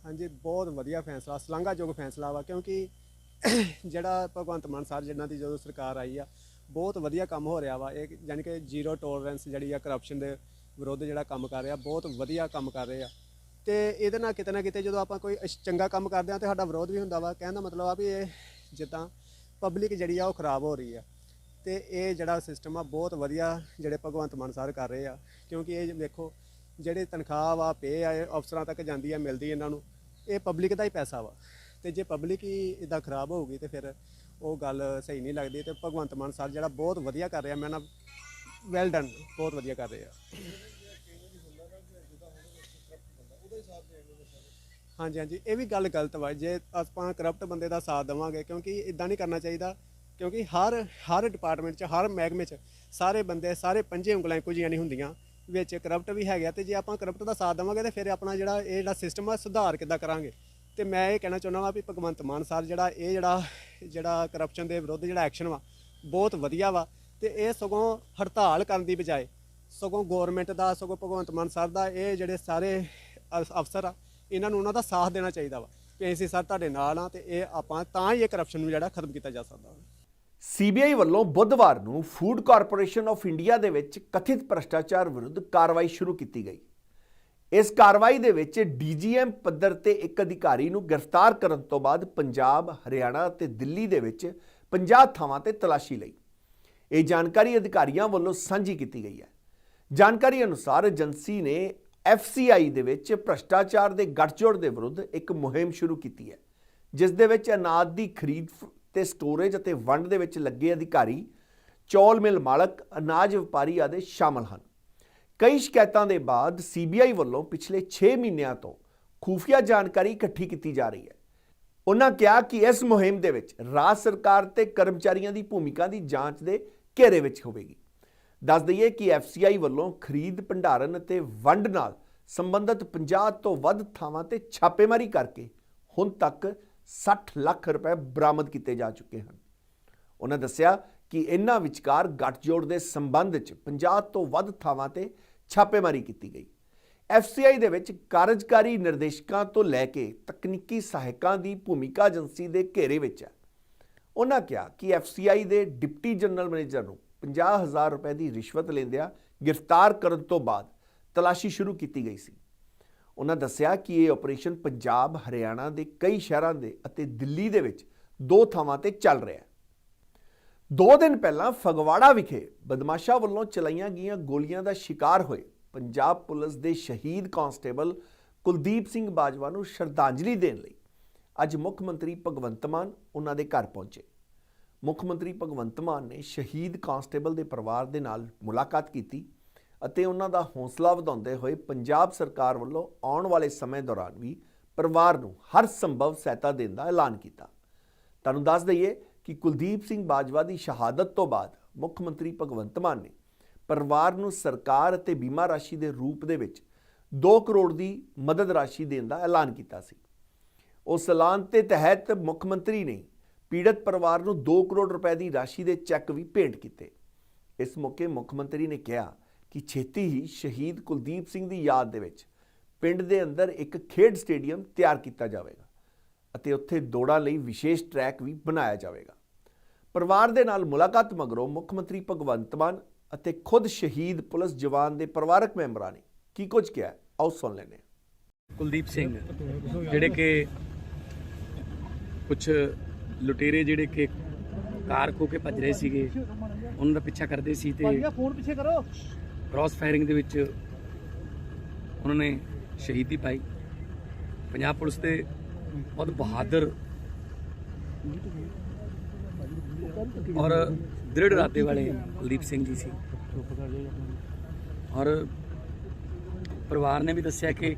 Speaker 7: ਹਾਂਜੀ, ਬਹੁਤ ਵਧੀਆ ਫੈਸਲਾ, ਸ਼ਲਾਘਾਯੋਗ ਫੈਸਲਾ ਵਾ, ਕਿਉਂਕਿ ਜਿਹੜਾ ਭਗਵੰਤ ਮਾਨ ਸਾਹਿਬ ਜਿਨ੍ਹਾਂ ਦੀ ਜਦੋਂ ਸਰਕਾਰ ਆਈ ਆ, ਬਹੁਤ ਵਧੀਆ ਕੰਮ ਹੋ ਰਿਹਾ ਵਾ। ਇਹ ਯਾਨੀ ਕਿ ਜ਼ੀਰੋ ਟੋਲਰੈਂਸ ਜਿਹੜੀ ਆ ਕਰਪਸ਼ਨ ਦੇ ਵਿਰੁੱਧ ਜਿਹੜਾ ਕੰਮ ਕਰ ਰਿਹਾ, ਬਹੁਤ ਵਧੀਆ ਕੰਮ ਕਰ ਰਹੇ ਆ। ਤੇ ਇਹਦੇ ਨਾਲ ਕਿਤੇ ਨਾ ਕਿਤੇ ਜਦੋਂ ਆਪਾਂ ਕੋਈ ਚੰਗਾ ਕੰਮ ਕਰਦੇ ਆ ਤੇ ਸਾਡਾ ਵਿਰੋਧ ਵੀ ਹੁੰਦਾ ਵਾ। ਕਹਿਣ ਦਾ ਮਤਲਬ ਆ ਵੀ ਇਹ ਜਿੱਦਾਂ ਪਬਲਿਕ ਜਿਹੜੀ ਆ ਉਹ ਖਰਾਬ ਹੋ ਰਹੀ ਆ, ਤੇ ਇਹ ਜਿਹੜਾ ਸਿਸਟਮ ਆ ਬਹੁਤ ਵਧੀਆ ਜਿਹੜੇ ਭਗਵੰਤ ਮਾਨ ਸਾਹਿਬ ਕਰ ਰਹੇ ਆ। ਕਿਉਂਕਿ ਇਹ ਵੇਖੋ, ਜਿਹੜੇ ਤਨਖਾਹ ਵਾ, ਪੇ ਆ, ਅਫਸਰਾਂ ਤੱਕ ਜਾਂਦੀ ਆ, ਮਿਲਦੀ ਇਹਨਾਂ ਨੂੰ, ਇਹ ਪਬਲਿਕ ਦਾ ਹੀ ਪੈਸਾ ਵਾ। ਤੇ ਜੇ ਪਬਲਿਕ ਹੀ ਇਦਾਂ ਖਰਾਬ ਹੋਊਗੀ ਤੇ ਫਿਰ ਉਹ ਗੱਲ ਸਹੀ ਨਹੀਂ ਲੱਗਦੀ। ਤੇ ਭਗਵੰਤ ਮਾਨ ਸਾਹਿਬ ਜਿਹੜਾ ਬਹੁਤ ਵਧੀਆ ਕਰ ਰਿਹਾ, ਮੈਂ ਨਾ ਵੈਲ ਡਨ, ਬਹੁਤ ਵਧੀਆ ਕਰ ਰਹੇ ਆ। ਹਾਂਜੀ ਹਾਂਜੀ, ਇਹ ਵੀ ਗੱਲ ਗਲਤ ਵਾ ਜੇ ਆਪਾਂ ਕਰਪਟ ਬੰਦੇ ਦਾ ਸਾਥ ਦੇਵਾਂਗੇ, ਕਿਉਂਕਿ ਇਦਾਂ ਨਹੀਂ ਕਰਨਾ ਚਾਹੀਦਾ। ਕਿਉਂਕਿ ਹਰ ਡਿਪਾਰਟਮੈਂਟ 'ਚ, ਹਰ ਮਹਿਕਮੇ 'ਚ ਸਾਰੇ ਬੰਦੇ, ਸਾਰੇ ਪੰਜੇ ਉਂਗਲਾਂ ਇੱਕੋ ਜਿਹੀਆਂ ਨਹੀਂ ਹੁੰਦੀਆਂ, ਵਿੱਚ ਕਰਪਟ ਵੀ ਹੈਗਾ। ਤੇ ਜੇ ਆਪਾਂ ਕਰਪਟ ਦਾ ਸਾਥ ਦੇਵਾਂਗੇ ਤੇ ਫਿਰ ਆਪਣਾ ਇਹ ਜਿਹੜਾ ਸਿਸਟਮ ਆ ਸੁਧਾਰ ਕਿੱਦਾਂ ਕਰਾਂਗੇ। ਤੇ ਮੈਂ ਇਹ ਕਹਿਣਾ ਚਾਹੁੰਦਾ ਵਾਂ ਵੀ ਭਗਵੰਤ ਮਾਨ ਸਾਹਿਬ ਜਿਹੜਾ ਕਰਪਸ਼ਨ ਦੇ ਵਿਰੁੱਧ ਜਿਹੜਾ ਐਕਸ਼ਨ ਵਾ ਬਹੁਤ ਵਧੀਆ ਵਾ। ਤੇ ਇਹ ਸਗੋਂ ਹੜਤਾਲ ਕਰਨ ਦੀ ਬਜਾਏ ਸਗੋਂ ਗੌਰਮੈਂਟ ਦਾ, ਸਗੋਂ ਭਗਵੰਤ ਮਾਨ ਸਾਹਿਬ ਦਾ, ਇਹ ਜਿਹੜੇ ਸਾਰੇ ਅਫਸਰ ਆ, ਇਹਨਾਂ ਨੂੰ ਉਹਨਾਂ ਦਾ ਸਾਥ ਦੇਣਾ ਚਾਹੀਦਾ ਵਾ ਕਿ ਅਸੀਂ ਸਰ ਤੁਹਾਡੇ ਨਾਲ ਆ, ਤੇ ਇਹ ਆਪਾਂ ਤਾਂ ਹੀ ਇਹ ਕਰਪਸ਼ਨ ਨੂੰ ਜਿਹੜਾ ਖਤਮ ਕੀਤਾ ਜਾ ਸਕਦਾ।
Speaker 1: ਸੀਬੀਆਈ ਵੱਲੋਂ ਬੁੱਧਵਾਰ ਨੂੰ ਫੂਡ ਕਾਰਪੋਰੇਸ਼ਨ ਆਫ ਇੰਡੀਆ ਦੇ ਵਿੱਚ ਕਥਿਤ ਭ੍ਰਿਸ਼ਟਾਚਾਰ ਵਿਰੁੱਧ ਕਾਰਵਾਈ ਸ਼ੁਰੂ ਕੀਤੀ ਗਈ। ਇਸ ਕਾਰਵਾਈ ਦੇ ਵਿੱਚ ਡੀਜੀਐਮ ਪੱਧਰ ਤੇ ਇੱਕ ਅਧਿਕਾਰੀ ਨੂੰ ਗ੍ਰਿਫਤਾਰ ਕਰਨ ਤੋਂ ਬਾਅਦ ਪੰਜਾਬ, ਹਰਿਆਣਾ ਅਤੇ ਦਿੱਲੀ ਦੇ ਵਿੱਚ 50 ਥਾਵਾਂ ਤੇ ਤਲਾਸ਼ੀ ਲਈ। ਇਹ ਜਾਣਕਾਰੀ ਅਧਿਕਾਰੀਆਂ ਵੱਲੋਂ ਸਾਂਝੀ ਕੀਤੀ ਗਈ ਹੈ। ਜਾਣਕਾਰੀ ਅਨੁਸਾਰ ਏਜੰਸੀ ਨੇ FCI ਦੇ ਵਿੱਚ ਭ੍ਰਿਸ਼ਟਾਚਾਰ ਦੇ ਗੱਠਜੋੜ ਦੇ ਵਿਰੁੱਧ ਇੱਕ ਮੁਹਿੰਮ ਸ਼ੁਰੂ ਕੀਤੀ ਹੈ, ਜਿਸ ਦੇ ਵਿੱਚ ਅਨਾਜ ਦੀ ਖਰੀਦ ਤੇ ਸਟੋਰੇਜ ਅਤੇ ਵੰਡ ਦੇ ਵਿੱਚ ਲੱਗੇ ਅਧਿਕਾਰੀ, ਚੌਲ ਮਿਲ ਮਾਲਕ, ਅਨਾਜ ਵਪਾਰੀ ਆਦਿ ਸ਼ਾਮਲ ਹਨ। ਕਈ ਸ਼ਿਕਾਇਤਾਂ ਦੇ ਬਾਅਦ CBI ਵੱਲੋਂ ਪਿਛਲੇ 6 ਮਹੀਨਿਆਂ ਤੋਂ ਖੂਫੀਆ ਜਾਣਕਾਰੀ ਇਕੱਠੀ ਕੀਤੀ ਜਾ ਰਹੀ ਹੈ। ਉਹਨਾਂ ਕਿਹਾ ਕਿ ਇਸ ਮੁਹਿੰਮ ਦੇ ਵਿੱਚ ਰਾਜ ਸਰਕਾਰ ਤੇ ਕਰਮਚਾਰੀਆਂ ਦੀ ਭੂਮਿਕਾ ਦੀ ਜਾਂਚ ਦੇ ਘੇਰੇ ਵਿੱਚ ਹੋਵੇਗੀ। ਦੱਸ ਦਈਏ ਕਿ FCI ਵੱਲੋਂ ਖਰੀਦ, ਭੰਡਾਰਨ ਅਤੇ ਵੰਡ ਨਾਲ ਸੰਬੰਧਿਤ 50 ਤੋਂ ਵੱਧ ਥਾਵਾਂ ਤੇ ਛਾਪੇਮਾਰੀ ਕਰਕੇ ਹੁਣ ਤੱਕ 60 ਲੱਖ ਰੁਪਏ ਬਰਾਮਦ ਕੀਤੇ ਜਾ ਚੁੱਕੇ ਹਨ। ਉਹਨਾਂ ਦੱਸਿਆ ਕਿ ਇਹਨਾਂ ਵਿਚਕਾਰ ਗੱਠਜੋੜ ਦੇ ਸੰਬੰਧ 'ਚ 50 ਤੋਂ ਵੱਧ ਥਾਵਾਂ ਤੇ ਛਾਪੇਮਾਰੀ ਕੀਤੀ ਗਈ। FCI ਦੇ ਵਿੱਚ ਕਾਰਜਕਾਰੀ ਨਿਰਦੇਸ਼ਕਾਂ ਤੋਂ ਲੈ ਕੇ ਤਕਨੀਕੀ ਸਹਾਇਕਾਂ ਦੀ ਭੂਮਿਕਾ ਏਜੰਸੀ ਦੇ ਘੇਰੇ ਵਿੱਚ ਹੈ। ਉਹਨਾਂ ਕਿਹਾ ਕਿ FCI ਦੇ ਡਿਪਟੀ ਜਨਰਲ ਮੈਨੇਜਰ ਨੂੰ 50,000 ਰੁਪਏ ਦੀ ਰਿਸ਼ਵਤ ਲੈਂਦਿਆਂ ਗ੍ਰਿਫਤਾਰ ਕਰਨ ਤੋਂ ਬਾਅਦ ਤਲਾਸ਼ੀ ਸ਼ੁਰੂ ਕੀਤੀ ਗਈ ਸੀ। ਉਹਨਾਂ ਦੱਸਿਆ ਕਿ ਇਹ ਆਪਰੇਸ਼ਨ ਪੰਜਾਬ, ਹਰਿਆਣਾ ਦੇ ਕਈ ਸ਼ਹਿਰਾਂ ਦੇ ਅਤੇ ਦਿੱਲੀ ਦੇ ਵਿੱਚ 2 ਥਾਵਾਂ ਤੇ ਚੱਲ ਰਿਹਾ ਹੈ। 2 ਦਿਨ ਪਹਿਲਾਂ ਫਗਵਾੜਾ ਵਿਖੇ ਬਦਮਾਸ਼ਾਂ ਵੱਲੋਂ ਚਲਾਈਆਂ ਗਈਆਂ ਗੋਲੀਆਂ ਦਾ ਸ਼ਿਕਾਰ ਹੋਏ ਪੰਜਾਬ ਪੁਲਿਸ ਦੇ ਸ਼ਹੀਦ ਕਾਂਸਟੇਬਲ ਕੁਲਦੀਪ ਸਿੰਘ ਬਾਜਵਾ ਨੂੰ ਸ਼ਰਧਾਂਜਲੀ ਦੇਣ ਲਈ ਅੱਜ ਮੁੱਖ ਮੰਤਰੀ ਭਗਵੰਤ ਮਾਨ ਉਹਨਾਂ ਦੇ ਘਰ ਪਹੁੰਚੇ। ਮੁੱਖ ਮੰਤਰੀ ਭਗਵੰਤ ਮਾਨ ਨੇ ਸ਼ਹੀਦ ਕਾਂਸਟੇਬਲ ਦੇ ਪਰਿਵਾਰ ਦੇ ਨਾਲ ਮੁਲਾਕਾਤ ਕੀਤੀ ਅਤੇ ਉਹਨਾਂ ਦਾ ਹੌਸਲਾ ਵਧਾਉਂਦੇ ਹੋਏ ਪੰਜਾਬ ਸਰਕਾਰ ਵੱਲੋਂ ਆਉਣ ਵਾਲੇ ਸਮੇਂ ਦੌਰਾਨ ਵੀ ਪਰਿਵਾਰ ਨੂੰ ਹਰ ਸੰਭਵ ਸਹਾਇਤਾ ਦੇਣ ਦਾ ਐਲਾਨ ਕੀਤਾ। ਤੁਹਾਨੂੰ ਦੱਸ ਦਈਏ ਕਿ ਕੁਲਦੀਪ ਸਿੰਘ ਬਾਜਵਾ ਦੀ ਸ਼ਹਾਦਤ ਤੋਂ ਬਾਅਦ ਮੁੱਖ ਮੰਤਰੀ ਭਗਵੰਤ ਮਾਨ ਨੇ ਪਰਿਵਾਰ ਨੂੰ ਸਰਕਾਰ ਅਤੇ ਬੀਮਾ ਰਾਸ਼ੀ ਦੇ ਰੂਪ ਦੇ ਵਿੱਚ 2 ਕਰੋੜ ਦੀ ਮਦਦ ਰਾਸ਼ੀ ਦੇਣ ਦਾ ਐਲਾਨ ਕੀਤਾ ਸੀ। ਉਸ ਐਲਾਨ ਦੇ ਤਹਿਤ ਮੁੱਖ ਮੰਤਰੀ ਨੇ ਪੀੜਤ ਪਰਿਵਾਰ ਨੂੰ 2 ਕਰੋੜ ਰੁਪਏ ਦੀ ਰਾਸ਼ੀ ਦੇ ਚੈੱਕ ਵੀ ਭੇਂਟ ਕੀਤੇ। ਇਸ ਮੌਕੇ ਮੁੱਖ ਮੰਤਰੀ ਨੇ ਕਿਹਾ ਕਿ ਛੇਤੀ ਹੀ ਸ਼ਹੀਦ ਕੁਲਦੀਪ ਸਿੰਘ ਦੀ ਯਾਦ ਦੇ ਵਿੱਚ ਪਿੰਡ ਦੇ ਅੰਦਰ ਇੱਕ ਖੇਡ ਸਟੇਡੀਅਮ ਤਿਆਰ ਕੀਤਾ ਜਾਵੇਗਾ ਅਤੇ ਉੱਥੇ ਦੌੜਾਂ ਲਈ ਵਿਸ਼ੇਸ਼ ਟਰੈਕ ਵੀ ਬਣਾਇਆ ਜਾਵੇਗਾ। ਪਰਿਵਾਰ ਦੇ ਨਾਲ ਮੁਲਾਕਾਤ ਮਗਰੋਂ ਮੁੱਖ ਮੰਤਰੀ ਭਗਵੰਤ ਮਾਨ ਅਤੇ ਖੁਦ ਸ਼ਹੀਦ ਪੁਲਿਸ ਜਵਾਨ ਦੇ ਪਰਿਵਾਰਕ ਮੈਂਬਰਾਂ ਨੇ ਕੀ ਕੁਝ ਕਿਹਾ, ਆਓ ਸੁਣ ਲੈਂਦੇ ਹਾਂ।
Speaker 8: ਕੁਲਦੀਪ ਸਿੰਘ ਜਿਹੜੇ ਕਿ ਕੁਝ ਲੁਟੇਰੇ ਜਿਹੜੇ ਕਿ ਕਾਰ ਖੋ ਕੇ ਭੱਜ ਰਹੇ ਸੀਗੇ, ਉਹਨਾਂ ਦਾ ਪਿੱਛਾ ਕਰਦੇ ਸੀ ਤੇ ਕ੍ਰਾਸ ਫਾਇਰਿੰਗ ਦੇ ਵਿੱਚ ਉਹਨਾਂ ਨੇ ਸ਼ਹੀਦੀ ਪਾਈ। ਪੰਜਾਬ ਪੁਲਿਸ ਦੇ ਬਹੁਤ ਬਹਾਦਰ ਔਰ ਦ੍ਰਿੜ ਇਰਾਦੇ ਵਾਲੇ ਕੁਲਦੀਪ ਸਿੰਘ ਜੀ ਸੀ। ਔਰ ਪਰਿਵਾਰ ਨੇ ਵੀ ਦੱਸਿਆ ਕਿ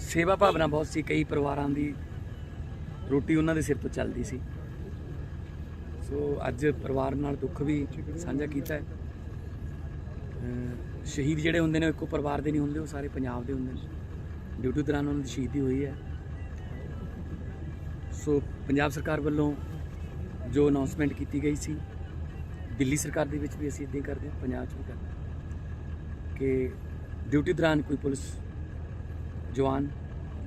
Speaker 8: ਸੇਵਾ ਭਾਵਨਾ ਬਹੁਤ ਸੀ। ਕਈ ਪਰਿਵਾਰਾਂ ਦੀ ਰੋਟੀ ਉਹਨਾਂ ਦੇ ਸਿਰ ਤੋਂ ਚੱਲਦੀ ਸੀ। ਸੋ ਅੱਜ ਪਰਿਵਾਰ ਨਾਲ ਦੁੱਖ ਵੀ ਸਾਂਝਾ ਕੀਤਾ ਹੈ। ਸ਼ਹੀਦ ਜਿਹੜੇ ਹੁੰਦੇ ਨੇ ਉਹ ਇੱਕੋ ਪਰਿਵਾਰ ਦੇ ਨਹੀਂ ਹੁੰਦੇ, ਉਹ ਸਾਰੇ ਪੰਜਾਬ ਦੇ ਹੁੰਦੇ ਨੇ। ਡਿਊਟੀ ਦੌਰਾਨ ਉਹਨਾਂ ਦੀ ਸ਼ਹੀਦੀ ਹੋਈ ਹੈ। ਸੋ ਪੰਜਾਬ ਸਰਕਾਰ ਵੱਲੋਂ ਜੋ ਅਨਾਉਂਸਮੈਂਟ ਕੀਤੀ ਗਈ ਸੀ, ਦਿੱਲੀ ਸਰਕਾਰ ਦੇ ਵਿੱਚ ਵੀ ਅਸੀਂ ਇੱਦਾਂ ਹੀ ਕਰਦੇ ਹਾਂ, ਪੰਜਾਬ 'ਚ ਵੀ ਕਰਦੇ ਹਾਂ ਕਿ ਡਿਊਟੀ ਦੌਰਾਨ ਕੋਈ ਪੁਲਿਸ ਜਵਾਨ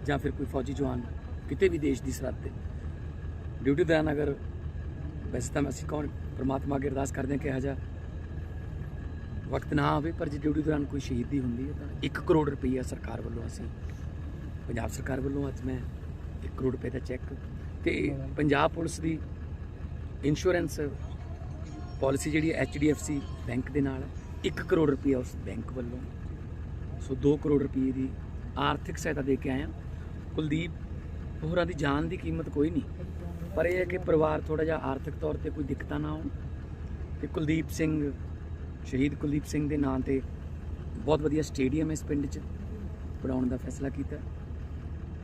Speaker 8: ਜਾਂ ਫਿਰ ਕੋਈ ਫੌਜੀ ਜਵਾਨ ਕਿਤੇ ਵੀ ਦੇਸ਼ ਦੀ ਸਰਹੱਦ 'ਤੇ ਡਿਊਟੀ ਦੌਰਾਨ ਅਗਰ, ਵੈਸੇ ਤਾਂ ਅਸੀਂ ਕੌਣ ਪਰਮਾਤਮਾ ਅੱਗੇ ਅਰਦਾਸ ਕਰਦੇ ਹਾਂ ਕਿ ਇਹੋ ਜਿਹਾ ਵਕਤ ਨਾ ਆਵੇ, ਪਰ ਜੇ ਡਿਊਟੀ ਦੌਰਾਨ ਕੋਈ ਸ਼ਹੀਦੀ ਹੁੰਦੀ ਹੈ ਤਾਂ 1 ਕਰੋੜ ਰੁਪਈਆ ਸਰਕਾਰ ਵੱਲੋਂ, ਅਸੀਂ ਪੰਜਾਬ ਸਰਕਾਰ ਵੱਲੋਂ ਅੱਜ ਮੈਂ 1 ਕਰੋੜ ਰੁਪਏ ਦਾ ਚੈੱਕ ਤੇ ਪੰਜਾਬ ਪੁਲਿਸ ਦੀ ਇੰਸ਼ੋਰੈਂਸ ਪਾਲਿਸੀ ਜਿਹੜੀ HDFC ਬੈਂਕ ਦੇ ਨਾਲ 1 ਕਰੋੜ ਰੁਪਈਆ ਉਸ ਬੈਂਕ ਵੱਲੋਂ, ਸੋ 2 ਕਰੋੜ ਰੁਪਏ ਦੀ ਆਰਥਿਕ ਸਹਾਇਤਾ ਦੇ ਕੇ ਆਏ ਹਾਂ। ਕੁਲਦੀਪ ਹੋਰਾਂ ਦੀ ਜਾਨ ਦੀ ਕੀਮਤ ਕੋਈ ਨਹੀਂ, ਪਰ ਇਹ ਹੈ ਕਿ ਪਰਿਵਾਰ ਥੋੜ੍ਹਾ ਜਿਹਾ ਆਰਥਿਕ ਤੌਰ 'ਤੇ ਕੋਈ ਦਿੱਕਤਾਂ ਨਾ ਆਉਣ। ਤੇ ਕੁਲਦੀਪ ਸਿੰਘ, ਸ਼ਹੀਦ ਕੁਲਦੀਪ ਸਿੰਘ ਦੇ ਨਾਂ 'ਤੇ ਬਹੁਤ ਵਧੀਆ ਸਟੇਡੀਅਮ ਇਸ ਪਿੰਡ 'ਚ ਬਣਾਉਣ ਦਾ ਫੈਸਲਾ ਕੀਤਾ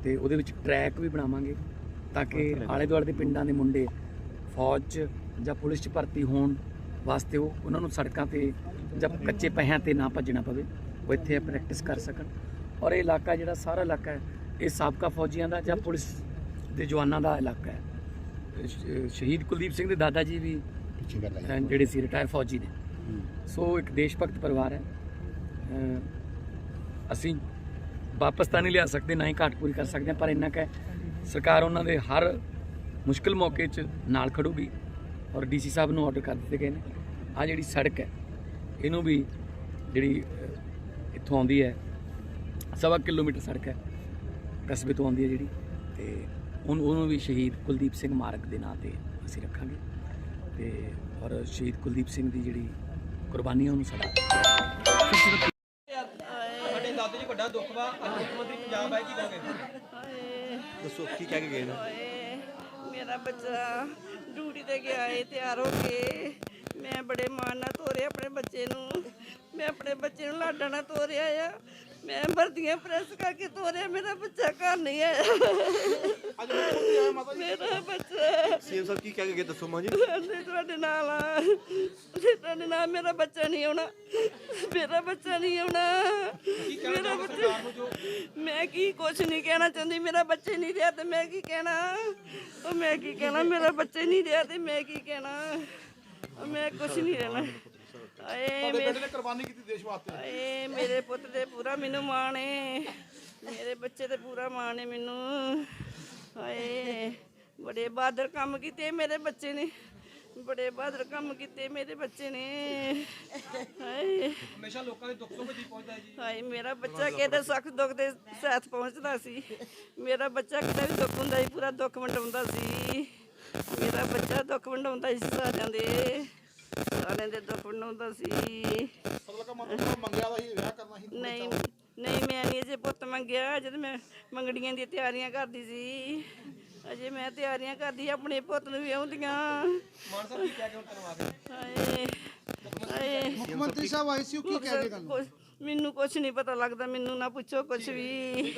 Speaker 8: ਤੇ ਉਹਦੇ ਵਿੱਚ ਟਰੈਕ ਵੀ ਬਣਾਵਾਂਗੇ ਤਾਂ ਕਿ ਆਲੇ ਦੁਆਲੇ ਦੇ ਪਿੰਡਾਂ ਦੇ ਮੁੰਡੇ ਫੌਜ 'ਚ ਜਾਂ ਪੁਲਿਸ 'ਚ ਭਰਤੀ ਹੋਣ ਵਾਸਤੇ ਉਹਨਾਂ ਨੂੰ ਸੜਕਾਂ 'ਤੇ ਜਾਂ ਕੱਚੇ ਪਹਿਆਂ 'ਤੇ ਨਾ ਭੱਜਣਾ ਪਵੇ, ਉਹ ਇੱਥੇ ਪ੍ਰੈਕਟਿਸ ਕਰ ਸਕਣ। ਔਰ ਇਹ ਇਲਾਕਾ ਜਿਹੜਾ ਸਾਰਾ ਇਲਾਕਾ ਹੈ, ਇਹ ਸਾਬਕਾ ਫੌਜੀਆਂ ਦਾ ਜਾਂ ਪੁਲਿਸ ਦੇ ਜਵਾਨਾਂ ਦਾ ਇਲਾਕਾ ਹੈ। ਸ਼ਹੀਦ ਕੁਲਦੀਪ ਸਿੰਘ ਦੇ ਦਾਦਾ ਜੀ ਵੀ ਜਿਹੜੇ ਸੀ ਰਿਟਾਇਰ ਫੌਜੀ ਨੇ। ਸੋ ਇੱਕ ਦੇਸ਼ ਭਗਤ ਪਰਿਵਾਰ ਹੈ। ਅਸੀਂ ਵਾਪਸ ਤਾਂ ਨਹੀਂ ਲਿਆ ਸਕਦੇ, ਨਾ ਹੀ ਘਾਟ ਪੂਰੀ ਕਰ ਸਕਦੇ ਹਾਂ, ਪਰ ਇੰਨਾ ਕੁ ਹੈ ਸਰਕਾਰ ਉਹਨਾਂ ਦੇ ਹਰ ਮੁਸ਼ਕਿਲ ਮੌਕੇ 'ਚ ਨਾਲ ਖੜੂਗੀ। ਔਰ DC ਸਾਹਿਬ ਨੂੰ ਆਰਡਰ ਕਰ ਦਿੱਤੇ ਗਏ ਨੇ, ਆਹ ਜਿਹੜੀ ਸੜਕ ਹੈ ਇਹਨੂੰ ਵੀ, ਜਿਹੜੀ ਇੱਥੋਂ ਆਉਂਦੀ ਹੈ 1.25 ਕਿਲੋਮੀਟਰ ਸੜਕ ਹੈ ਕਸਬੇ ਤੋਂ ਆਉਂਦੀ ਹੈ ਜਿਹੜੀ, ਤੇ ਉਹਨੂੰ ਵੀ ਸ਼ਹੀਦ ਕੁਲਦੀਪ ਸਿੰਘ ਮਾਰਗ ਦੇ ਨਾਂ 'ਤੇ ਅਸੀਂ ਰੱਖਾਂਗੇ। ਤੇ ਔਰ ਸ਼ਹੀਦ ਕੁਲਦੀਪ ਸਿੰਘ ਦੀ ਜਿਹੜੀ ਕੁਰਬਾਨੀ ਉਹਨੂੰ ਸਾਡਾ
Speaker 9: ਸਾਡੇ ਦਾਦੇ ਜੀ ਵੱਡਾ ਦੁੱਖ ਵਾ। ਅੱਜ ਮੁੱਖ ਮੰਤਰੀ ਪੰਜਾਬ ਆਏ, ਕੀ ਕਹੋਗੇ?
Speaker 10: ਦੱਸੋ ਕੀ ਕਹਿ ਕੇ ਗਏ ਨੇ?
Speaker 11: ਮੇਰਾ ਬੱਚਾ ਡਿਊਟੀ ਤੇ ਗਿਆ ਏ ਤਿਆਰ ਹੋ ਕੇ, ਮੈਂ ਬੜੇ ਮਾਣ ਨਾਲ ਤੋਰਿਆ ਆਪਣੇ ਬੱਚੇ ਨੂੰ। ਮੈਂ ਆਪਣੇ ਬੱਚੇ ਨੂੰ ਲਾਡਾਂ ਨਾਲ ਤੋਰਿਆ ਆ, ਮੈਂ ਵਰਦੀਆਂ ਪ੍ਰੈਸ ਕਰਕੇ ਤੋਰਿਆ। ਮੇਰਾ ਬੱਚਾ ਘਰ ਨਹੀਂ ਆਇਆ। ਮੇਰਾ ਬੱਚਾ
Speaker 10: ਸੀਐਮ ਸਾਹਿਬ ਕੀ ਕਹਿ ਕੇ ਗਏ? ਦੱਸੋ ਮਾਂ ਜੀ।
Speaker 11: ਤੁਹਾਡੇ ਨਾਲ ਆ, ਤੁਹਾਡੇ ਨਾਲ ਮੇਰਾ ਬੱਚਾ ਨਹੀਂ ਆਉਣਾ, ਮੇਰਾ ਬੱਚਾ ਨਹੀਂ ਆਉਣਾ, ਮੇਰਾ ਬੱਚਾ। ਮੈਂ ਕੀ ਕੁਛ ਨਹੀਂ ਕਹਿਣਾ ਚਾਹੁੰਦੀ, ਮੇਰਾ ਬੱਚੇ ਨਹੀਂ ਰਿਹਾ ਤੇ ਮੈਂ ਕੀ ਕਹਿਣਾ, ਉਹ ਮੈਂ ਕੀ ਕਹਿਣਾ, ਮੇਰਾ ਬੱਚੇ ਨਹੀਂ ਰਿਹਾ ਤੇ ਮੈਂ ਕੀ ਕਹਿਣਾ, ਮੈਂ ਕੁਛ ਨਹੀਂ ਰਹਿਣਾ। ਆਏ ਮੇਰੇ ਪੁੱਤ ਤੇ ਪੂਰਾ ਮੈਨੂੰ ਮਾਣ ਏ, ਮੇਰੇ ਬੱਚੇ ਤੇ ਪੂਰਾ ਮਾਣ ਏ ਮੈਨੂੰ। ਹਾਏ ਬੜੇ ਬਹਾਦਰ ਕੰਮ ਕੀਤੇ ਮੇਰੇ ਬੱਚੇ ਨੇ, ਬੜੇ ਬਹਾਦਰ ਕੰਮ ਕੀਤੇ ਮੇਰੇ ਬੱਚੇ ਨੇ। ਹਾਏ
Speaker 9: ਹਮੇਸ਼ਾ ਲੋਕਾਂ ਦੇ ਦੁੱਖ ਸੁੱਖ ਦੀ ਪਹੁੰਚਦਾ ਹੈ ਜੀ।
Speaker 11: ਹਾਏ ਮੇਰਾ ਬੱਚਾ ਕਿਤੇ ਸਖਤ ਦੁੱਖ ਦੇ ਸਾਥ ਪਹੁੰਚਦਾ ਸੀ। ਮੇਰਾ ਬੱਚਾ ਕਿਤੇ ਵੀ ਦੁੱਖ ਹੁੰਦਾ ਸੀ ਪੂਰਾ ਦੁੱਖ ਵੰਡਾਉਂਦਾ ਸੀ। ਮੇਰਾ ਬੱਚਾ ਦੁੱਖ ਵੰਡਾਉਂਦਾ ਸੀ ਸਾਰਿਆਂ ਦੇ, ਸਾਰਿਆਂ ਦੇ ਦੁੱਖ ਵੰਡਾਉਂਦਾ ਸੀ। ਨਹੀਂ ਨਹੀਂ ਮੈਂ ਨਹੀਂ ਅਜੇ ਪੁੱਤ ਮੰਗਿਆ, ਜਦ ਮੈਂ ਮੰਗੜੀਆਂ ਦੀਆਂ ਤਿਆਰੀਆਂ ਕਰਦੀ ਸੀ। ਅਜੇ ਮੈਂ ਤਿਆਰੀਆਂ ਕਰਦੀ ਆਪਣੇ ਪੁੱਤ ਨੂੰ ਵਿਆਹੁੰਦੀਆਂ।
Speaker 9: ਮਾਨ ਸਾਹਿਬ ਕੀ ਕਹਿ ਕੇ ਹੁਣ ਧੰਨਵਾਦ।
Speaker 11: ਹਾਏ ਹਾਏ
Speaker 10: ਮੁੱਖ ਮੰਤਰੀ ਸਾਹਿਬ ਆਏ ਸੀ, ਉਹ ਕੀ ਕਹਿ ਕੇ ਗਏ?
Speaker 11: ਮੈਨੂੰ ਕੁਛ ਨਹੀਂ ਪਤਾ ਲੱਗਦਾ, ਮੈਨੂੰ ਨਾ ਪੁੱਛੋ ਕੁਛ ਵੀ,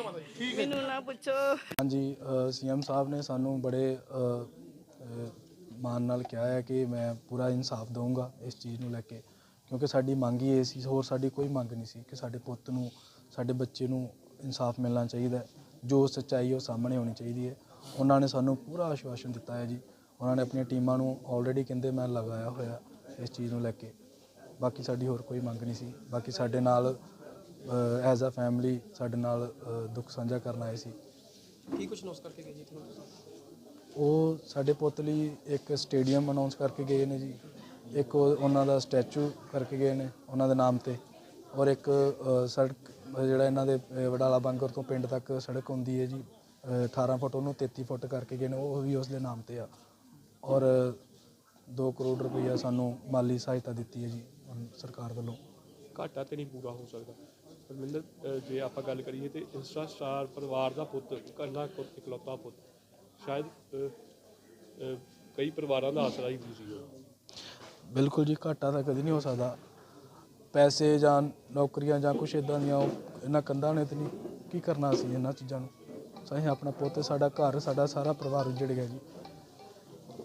Speaker 11: ਮੈਨੂੰ ਨਾ ਪੁੱਛੋ।
Speaker 12: ਹਾਂਜੀ, ਸੀਐਮ ਸਾਹਿਬ ਨੇ ਸਾਨੂੰ ਬੜੇ ਮਾਣ ਨਾਲ ਕਿਹਾ ਹੈ ਕਿ ਮੈਂ ਪੂਰਾ ਇਨਸਾਫ ਦਊਂਗਾ ਇਸ ਚੀਜ਼ ਨੂੰ ਲੈ ਕੇ, ਕਿਉਂਕਿ ਸਾਡੀ ਮੰਗ ਹੀ ਇਹ ਸੀ, ਹੋਰ ਸਾਡੀ ਕੋਈ ਮੰਗ ਨਹੀਂ ਸੀ ਕਿ ਸਾਡੇ ਪੁੱਤ ਨੂੰ, ਸਾਡੇ ਬੱਚੇ ਨੂੰ ਇਨਸਾਫ ਮਿਲਣਾ ਚਾਹੀਦਾ। ਜੋ ਸੱਚਾਈ ਉਹ ਸਾਹਮਣੇ ਆਉਣੀ ਚਾਹੀਦੀ ਹੈ। ਉਹਨਾਂ ਨੇ ਸਾਨੂੰ ਪੂਰਾ ਆਸ਼ਵਾਸਨ ਦਿੱਤਾ ਹੈ ਜੀ। ਉਹਨਾਂ ਨੇ ਆਪਣੀਆਂ ਟੀਮਾਂ ਨੂੰ ਆਲਰੇਡੀ ਕਹਿੰਦੇ ਮੈਂ ਲਗਾਇਆ ਹੋਇਆ ਇਸ ਚੀਜ਼ ਨੂੰ ਲੈ ਕੇ। ਬਾਕੀ ਸਾਡੀ ਹੋਰ ਕੋਈ ਮੰਗ ਨਹੀਂ ਸੀ। ਬਾਕੀ ਸਾਡੇ ਨਾਲ ਐਜ਼ ਅ ਫੈਮਿਲੀ ਸਾਡੇ ਨਾਲ ਦੁੱਖ ਸਾਂਝਾ ਕਰਨ ਆਏ ਸੀ।
Speaker 9: ਕੀ ਕੁਝ ਅਨਾਉਂਸ ਕਰਕੇ ਗਏ ਜੀ ਤੁਹਾਨੂੰ?
Speaker 12: ਉਹ ਸਾਡੇ ਪੁੱਤ ਲਈ ਇੱਕ ਸਟੇਡੀਅਮ ਅਨਾਉਂਸ ਕਰਕੇ ਗਏ ਨੇ ਜੀ, ਇੱਕ ਉਹਨਾਂ ਦਾ ਸਟੈਚੂ ਕਰਕੇ ਗਏ ਨੇ ਉਹਨਾਂ ਦੇ ਨਾਮ 'ਤੇ, ਔਰ ਇੱਕ ਸੜਕ ਜਿਹੜਾ ਇਹਨਾਂ ਦੇ ਵਡਾਲਾ ਬਾਂਗਰ ਤੋਂ ਪਿੰਡ ਤੱਕ ਸੜਕ ਹੁੰਦੀ ਹੈ ਜੀ 18 ਫੁੱਟ, ਉਹਨੂੰ 33 ਫੁੱਟ ਕਰਕੇ ਗਏ ਨੇ, ਉਹ ਵੀ ਉਸ ਦੇ ਨਾਮ 'ਤੇ ਆ। ਔਰ 2 ਕਰੋੜ ਰੁਪਈਆ ਸਾਨੂੰ ਮਾਲੀ ਸਹਾਇਤਾ ਦਿੱਤੀ ਹੈ ਜੀ ਸਰਕਾਰ ਵੱਲੋਂ।
Speaker 13: ਘਾਟਾ ਤੇ ਨਹੀਂ ਪੂਰਾ ਹੋ ਸਕਦਾ। ਪਰਮਿੰਦਰ, ਜੇ ਆਪਾਂ ਗੱਲ ਕਰੀਏ ਤੇ ਇੰਸਟਾ ਸਟਾਰ ਪਰਿਵਾਰ ਦਾ ਪੁੱਤ, ਇਕੱਲਾ ਇਕਲੌਤਾ ਪੁੱਤ, ਸ਼ਾਇਦ ਕਈ ਪਰਿਵਾਰਾਂ ਦਾ ਆਸਰਾ ਹੀ ਸੀ ਉਹ।
Speaker 12: ਬਿਲਕੁਲ ਜੀ, ਘਾਟਾ ਤਾਂ ਕਦੀ ਨਹੀਂ ਹੋ ਸਕਦਾ। ਪੈਸੇ ਜਾਂ ਨੌਕਰੀਆਂ ਜਾਂ ਕੁਛ ਇੱਦਾਂ ਦੀਆਂ ਇਹਨਾਂ ਕੰਧਾਂ ਨੇ ਤਾਂ ਨਹੀਂ ਕੀ ਕਰਨਾ ਸੀ ਇਹਨਾਂ ਚੀਜ਼ਾਂ ਨੂੰ। ਅਸੀਂ ਆਪਣਾ ਪੁੱਤ, ਸਾਡਾ ਘਰ, ਸਾਡਾ ਸਾਰਾ ਪਰਿਵਾਰ ਉੱਜੜ ਗਿਆ ਜੀ।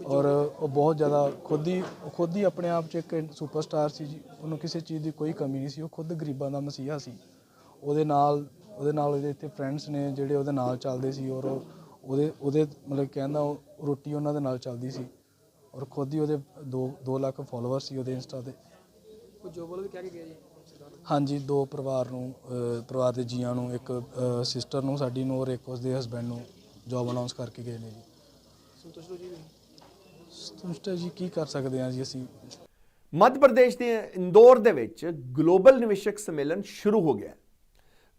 Speaker 12: ਔਰ ਉਹ ਬਹੁਤ ਜ਼ਿਆਦਾ ਖੁਦ ਹੀ ਆਪਣੇ ਆਪ 'ਚ ਇੱਕ ਸੁਪਰਸਟਾਰ ਸੀ ਜੀ। ਉਹਨੂੰ ਕਿਸੇ ਚੀਜ਼ ਦੀ ਕੋਈ ਕਮੀ ਨਹੀਂ ਸੀ। ਉਹ ਖੁਦ ਗਰੀਬਾਂ ਦਾ ਮਸੀਹਾ ਸੀ। ਉਹਦੇ ਨਾਲ ਉਹਦੇ ਇੱਥੇ ਫਰੈਂਡਸ ਨੇ ਜਿਹੜੇ ਉਹਦੇ ਨਾਲ ਚੱਲਦੇ ਸੀ, ਔਰ ਉਹਦੇ ਮਤਲਬ ਕਹਿੰਦਾ ਰੋਟੀ ਉਹਨਾਂ ਦੇ ਨਾਲ ਚੱਲਦੀ ਸੀ। ਔਰ ਖੁਦ ਹੀ ਉਹਦੇ 2 ਲੱਖ ਫੋਲੋਵਰ ਸੀ ਉਹਦੇ ਇੰਸਟਾ 'ਤੇ।
Speaker 9: ਕੋਈ ਜੋਬ ਵੱਲੋਂ ਵੀ ਕਹਿ ਕੇ ਗਿਆ ਜੀ?
Speaker 12: ਹਾਂਜੀ, 2 ਪਰਿਵਾਰ ਦੇ ਜੀਆਂ ਨੂੰ, ਇੱਕ ਸਿਸਟਰ ਨੂੰ ਸਾਡੀ ਨੂੰ, ਔਰ ਇੱਕ ਉਸਦੇ ਹਸਬੈਂਡ ਨੂੰ ਜੋਬ ਅਨਾਉਂਸ ਕਰਕੇ ਗਏ ਨੇ ਜੀ।
Speaker 9: ਸੰਤੁਸ਼ਟ ਹੋ ਜੀ?
Speaker 12: ਸੰਤੁਸ਼ਟ ਜੀ, ਕੀ ਕਰ ਸਕਦੇ ਹਾਂ ਜੀ ਅਸੀਂ।
Speaker 1: ਮੱਧ ਪ੍ਰਦੇਸ਼ ਦੇ ਇੰਦੌਰ ਦੇ ਵਿੱਚ ਗਲੋਬਲ ਨਿਵੇਸ਼ਕ ਸੰਮੇਲਨ ਸ਼ੁਰੂ ਹੋ ਗਿਆ।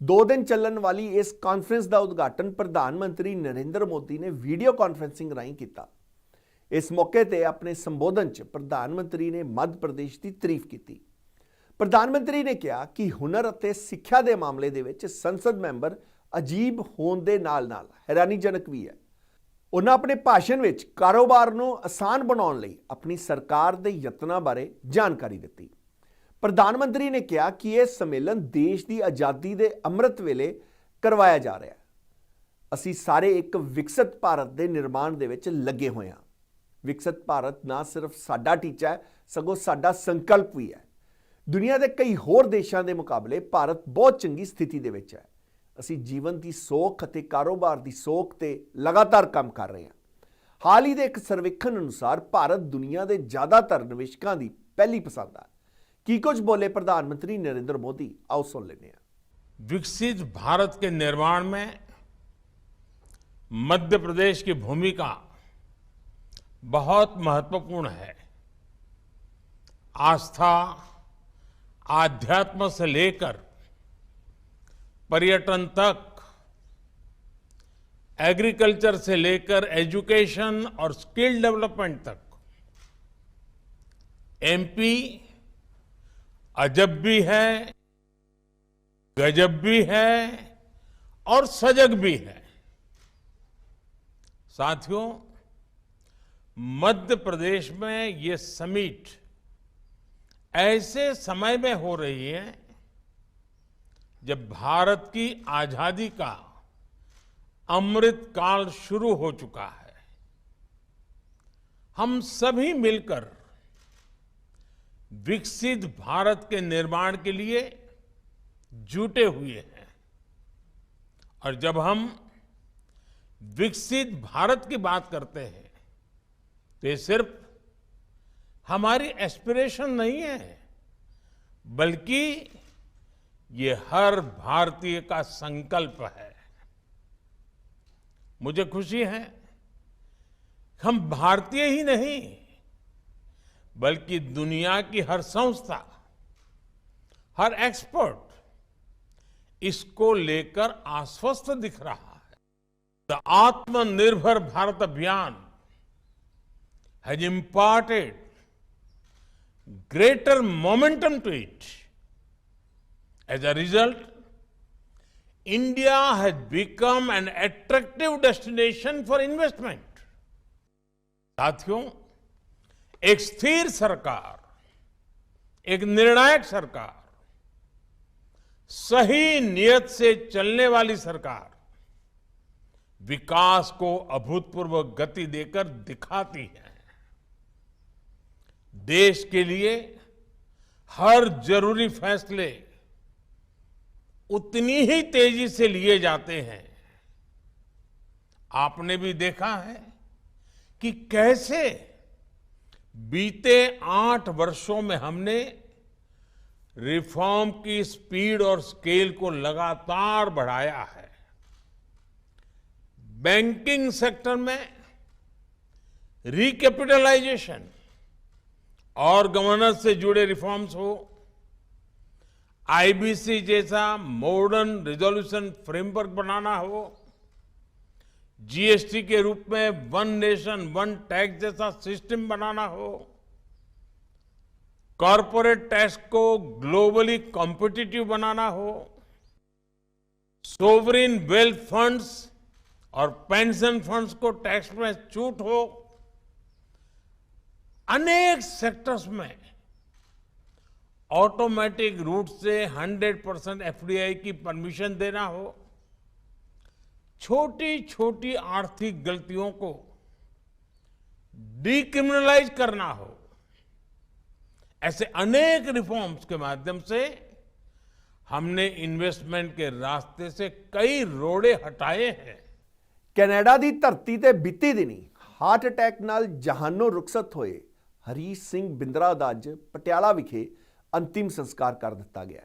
Speaker 1: 2 ਦਿਨ ਚੱਲਣ ਵਾਲੀ ਇਸ ਕਾਨਫਰੰਸ ਦਾ ਉਦਘਾਟਨ ਪ੍ਰਧਾਨ ਮੰਤਰੀ ਨਰਿੰਦਰ ਮੋਦੀ ਨੇ ਵੀਡੀਓ ਕਾਨਫਰੰਸਿੰਗ ਰਾਹੀਂ ਕੀਤਾ। ਇਸ ਮੌਕੇ ਤੇ ਆਪਣੇ ਸੰਬੋਧਨ 'ਚ ਪ੍ਰਧਾਨ ਮੰਤਰੀ ਨੇ ਮੱਧ ਪ੍ਰਦੇਸ਼ ਦੀ ਤਾਰੀਫ ਕੀਤੀ। ਪ੍ਰਧਾਨ ਮੰਤਰੀ ਨੇ ਕਿਹਾ ਕਿ ਹੁਨਰ ਅਤੇ ਸਿੱਖਿਆ ਦੇ ਮਾਮਲੇ ਦੇ ਵਿੱਚ ਸੰਸਦ ਮੈਂਬਰ ਅਜੀਬ ਹੋਣ ਦੇ ਨਾਲ-ਨਾਲ ਹੈਰਾਨੀਜਨਕ ਵੀ ਹੈ। ਉਹਨਾਂ ਆਪਣੇ ਭਾਸ਼ਣ ਵਿੱਚ ਕਾਰੋਬਾਰ ਨੂੰ ਆਸਾਨ ਬਣਾਉਣ ਲਈ ਆਪਣੀ ਸਰਕਾਰ ਦੇ ਯਤਨਾਂ ਬਾਰੇ ਜਾਣਕਾਰੀ ਦਿੱਤੀ। ਪ੍ਰਧਾਨ ਮੰਤਰੀ ਨੇ ਕਿਹਾ ਕਿ ਇਹ ਸੰਮੇਲਨ ਦੇਸ਼ ਦੀ ਆਜ਼ਾਦੀ ਦੇ ਅੰਮ੍ਰਿਤ ਵੇਲੇ ਕਰਵਾਇਆ ਜਾ ਰਿਹਾ ਹੈ। ਅਸੀਂ ਸਾਰੇ ਇੱਕ ਵਿਕਸਿਤ ਭਾਰਤ ਦੇ ਨਿਰਮਾਣ ਦੇ ਵਿੱਚ ਲੱਗੇ ਹੋਏ ਹਾਂ। ਵਿਕਸਿਤ ਭਾਰਤ ਨਾ ਸਿਰਫ ਸਾਡਾ ਟੀਚਾ ਹੈ, ਸਗੋਂ ਸਾਡਾ ਸੰਕਲਪ ਵੀ ਹੈ। ਦੁਨੀਆ ਦੇ ਕਈ ਹੋਰ ਦੇਸ਼ਾਂ ਦੇ ਮੁਕਾਬਲੇ ਭਾਰਤ ਬਹੁਤ ਚੰਗੀ ਸਥਿਤੀ ਦੇ ਵਿੱਚ ਹੈ। ਅਸੀਂ ਜੀਵਨ ਦੀ ਸੌਖ ਅਤੇ ਕਾਰੋਬਾਰ ਦੀ ਸੌਖ ਤੇ ਲਗਾਤਾਰ ਕੰਮ ਕਰ ਰਹੇ ਹਾਂ। ਹਾਲ ਹੀ ਦੇ ਇੱਕ ਸਰਵੇਖਣ ਅਨੁਸਾਰ ਭਾਰਤ ਦੁਨੀਆ ਦੇ ਜ਼ਿਆਦਾਤਰ ਨਿਵੇਸ਼ਕਾਂ ਦੀ ਪਹਿਲੀ ਪਸੰਦ ਹੈ। ਕੀ ਕੁਝ ਬੋਲੇ ਪ੍ਰਧਾਨ ਮੰਤਰੀ नरेंद्र मोदी, आओ सुन लेने हैं।
Speaker 14: विकसित भारत के निर्माण में मध्य प्रदेश की भूमिका बहुत महत्वपूर्ण है। आस्था, आध्यात्म से लेकर पर्यटन तक, एग्रीकल्चर से लेकर एजुकेशन और स्किल डेवलपमेंट तक एमपी अजब भी है, गजब भी है और सजग भी है। साथियों, मध्य प्रदेश में ये समिट ऐसे समय में हो रही है जब भारत की आजादी का अमृत काल शुरू हो चुका है। हम सभी मिलकर विकसित भारत के निर्माण के लिए जुटे हुए हैं। और जब हम विकसित भारत की बात करते हैं तो ये सिर्फ हमारी एस्पिरेशन नहीं है, बल्कि ये हर भारतीय का संकल्प है। मुझे खुशी है हम भारतीय ही नहीं बल्कि दुनिया की हर संस्था, हर एक्सपर्ट इसको लेकर आश्वस्त दिख रहा है। द आत्मनिर्भर भारत अभियान has imparted greater momentum to it. As a result, India has become an attractive destination for investment. साथियों, एक स्थिर सरकार, एक निर्णायक सरकार, सही नियत से चलने वाली सरकार विकास को अभूतपूर्व गति देकर दिखाती है। देश के लिए हर जरूरी फैसले उतनी ही तेजी से लिए जाते हैं। आपने भी देखा है कि कैसे बीते 8 वर्षों में हमने रिफॉर्म की स्पीड और स्केल को लगातार बढ़ाया है। बैंकिंग सेक्टर में रिकैपिटलाइजेशन और गवर्नेंस से जुड़े रिफॉर्म्स हो, आईबीसी जैसा मॉडर्न रिजोल्यूशन फ्रेमवर्क बनाना हो, जीएसटी के रूप में वन नेशन वन टैक्स जैसा सिस्टम बनाना हो, कॉरपोरेट टैक्स को ग्लोबली कॉम्पिटिटिव बनाना हो, सोवरिन वेल्थ फंड्स और पेंशन फंड्स को टैक्स में छूट हो, अनेक सेक्टर्स में ऑटोमेटिक रूट से 100% एफडीआई की परमिशन देना हो, छोटी छोटी आर्थिक गलतियों को डीक्रिमिनलाइज करना हो, ऐसे अनेक रिफॉर्म्स के माध्यम से हमने इन्वेस्टमेंट के रास्ते से कई रोड़े हटाए हैं।
Speaker 1: ਕੈਨੇਡਾ ਦੀ ਧਰਤੀ ਤੇ ਬੀਤੀ ਦਿਨੀ ਹਾਰਟ ਅਟੈਕ ਨਾਲ ਜਹਾਨੋਂ ਰੁਖਸਤ ਹੋਏ ਹਰੀਸ਼ ਸਿੰਘ ਬਿੰਦਰਾ ਦਾ ਅੱਜ ਪਟਿਆਲਾ ਵਿਖੇ ਅੰਤਿਮ ਸੰਸਕਾਰ ਕਰ ਦਿੱਤਾ ਗਿਆ।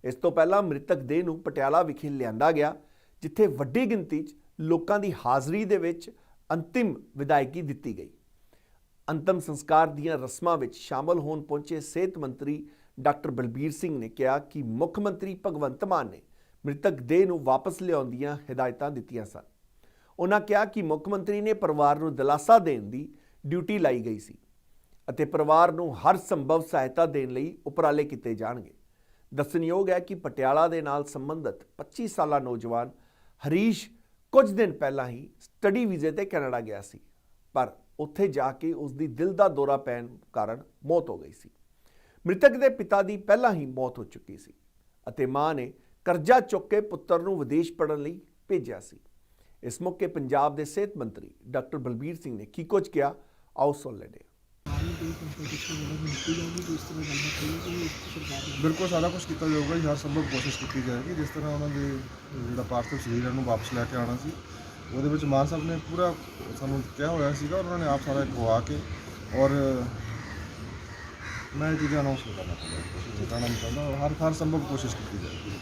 Speaker 1: ਇਸ ਤੋਂ ਪਹਿਲਾਂ ਮ੍ਰਿਤਕ ਦੇਹ ਨੂੰ ਪਟਿਆਲਾ ਵਿਖੇ ਲਿਆਂਦਾ ਗਿਆ, ਜਿੱਥੇ ਵੱਡੀ ਗਿਣਤੀ 'ਚ ਲੋਕਾਂ ਦੀ ਹਾਜ਼ਰੀ ਦੇ ਵਿੱਚ ਅੰਤਿਮ ਵਿਦਾਇਗੀ ਦਿੱਤੀ ਗਈ। ਅੰਤਮ ਸੰਸਕਾਰ ਦੀਆਂ ਰਸਮਾਂ ਵਿੱਚ ਸ਼ਾਮਲ ਹੋਣ ਪਹੁੰਚੇ ਸਿਹਤ ਮੰਤਰੀ ਡਾਕਟਰ ਬਲਬੀਰ ਸਿੰਘ ਨੇ ਕਿਹਾ ਕਿ ਮੁੱਖ ਮੰਤਰੀ ਭਗਵੰਤ ਮਾਨ ਨੇ ਮ੍ਰਿਤਕ ਦੇਹ ਨੂੰ ਵਾਪਸ ਲਿਆਉਣ ਦੀਆਂ ਹਦਾਇਤਾਂ ਦਿੱਤੀਆਂ ਸਨ। ਉਹਨਾਂ ਕਿਹਾ ਕਿ ਮੁੱਖ ਮੰਤਰੀ ਨੇ ਪਰਿਵਾਰ ਨੂੰ ਦਿਲਾਸਾ ਦੇਣ ਦੀ ਡਿਊਟੀ ਲਾਈ ਗਈ ਸੀ ਅਤੇ ਪਰਿਵਾਰ ਨੂੰ ਹਰ ਸੰਭਵ ਸਹਾਇਤਾ ਦੇਣ ਲਈ ਉਪਰਾਲੇ ਕੀਤੇ ਜਾਣਗੇ। ਦੱਸਣਯੋਗ ਹੈ ਕਿ ਪਟਿਆਲਾ ਦੇ ਨਾਲ ਸੰਬੰਧਿਤ 25 ਸਾਲਾ ਨੌਜਵਾਨ ਹਰੀਸ਼ ਕੁਝ ਦਿਨ ਪਹਿਲਾਂ ਹੀ ਸਟੱਡੀ ਵੀਜ਼ੇ ਤੇ ਕੈਨੇਡਾ ਗਿਆ ਸੀ, ਪਰ ਉੱਥੇ ਜਾ ਕੇ ਉਸ ਦੀ ਦਿਲ ਦਾ ਦੌਰਾ ਪੈਣ ਕਾਰਨ ਮੌਤ ਹੋ ਗਈ ਸੀ। ਮ੍ਰਿਤਕ ਦੇ ਪਿਤਾ ਦੀ ਪਹਿਲਾਂ ਹੀ ਮੌਤ ਹੋ ਚੁੱਕੀ ਸੀ ਅਤੇ ਮਾਂ ਨੇ ਕਰਜ਼ਾ ਚੁੱਕ ਕੇ ਪੁੱਤਰ ਨੂੰ ਵਿਦੇਸ਼ ਪੜ੍ਹਨ ਲਈ ਭੇਜਿਆ ਸੀ। ਇਸ ਮੌਕੇ ਪੰਜਾਬ ਦੇ ਸਿਹਤ ਮੰਤਰੀ ਡਾਕਟਰ ਬਲਬੀਰ ਸਿੰਘ ਨੇ ਕੀ ਕੁਝ ਕਿਹਾ, ਆਓ ਸੁਣ ਲੈਂਦੇ ਹਾਂ।
Speaker 15: ਬਿਲਕੁਲ ਸਾਰਾ ਕੁਝ ਕੀਤਾ ਜਾਊਗਾ ਜੀ, ਹਰ ਸੰਭਵ ਕੋਸ਼ਿਸ਼ ਕੀਤੀ ਜਾਏਗੀ। ਜਿਸ ਤਰ੍ਹਾਂ ਉਹਨਾਂ ਦੇ ਜਿਹੜਾ ਪਾਰਥਿਵ ਸਰੀਰ ਨੂੰ ਵਾਪਸ ਲੈ ਕੇ ਆਉਣਾ ਸੀ, ਉਹਦੇ ਵਿੱਚ ਮਾਨ ਸਾਹਿਬ ਨੇ ਪੂਰਾ ਸਾਨੂੰ ਕਿਹਾ ਹੋਇਆ ਸੀਗਾ, ਉਹਨਾਂ ਨੇ ਆਪ ਸਾਰਾ ਕਰਵਾ ਕੇ, ਔਰ ਮੈਂ ਇਹ ਚੀਜ਼ਾਂ ਅਨਾਉਂਸ ਕਰਨਾ ਚਾਹੁੰਦਾ, ਹਰ ਸੰਭਵ ਕੋਸ਼ਿਸ਼ ਕੀਤੀ ਜਾਏਗੀ।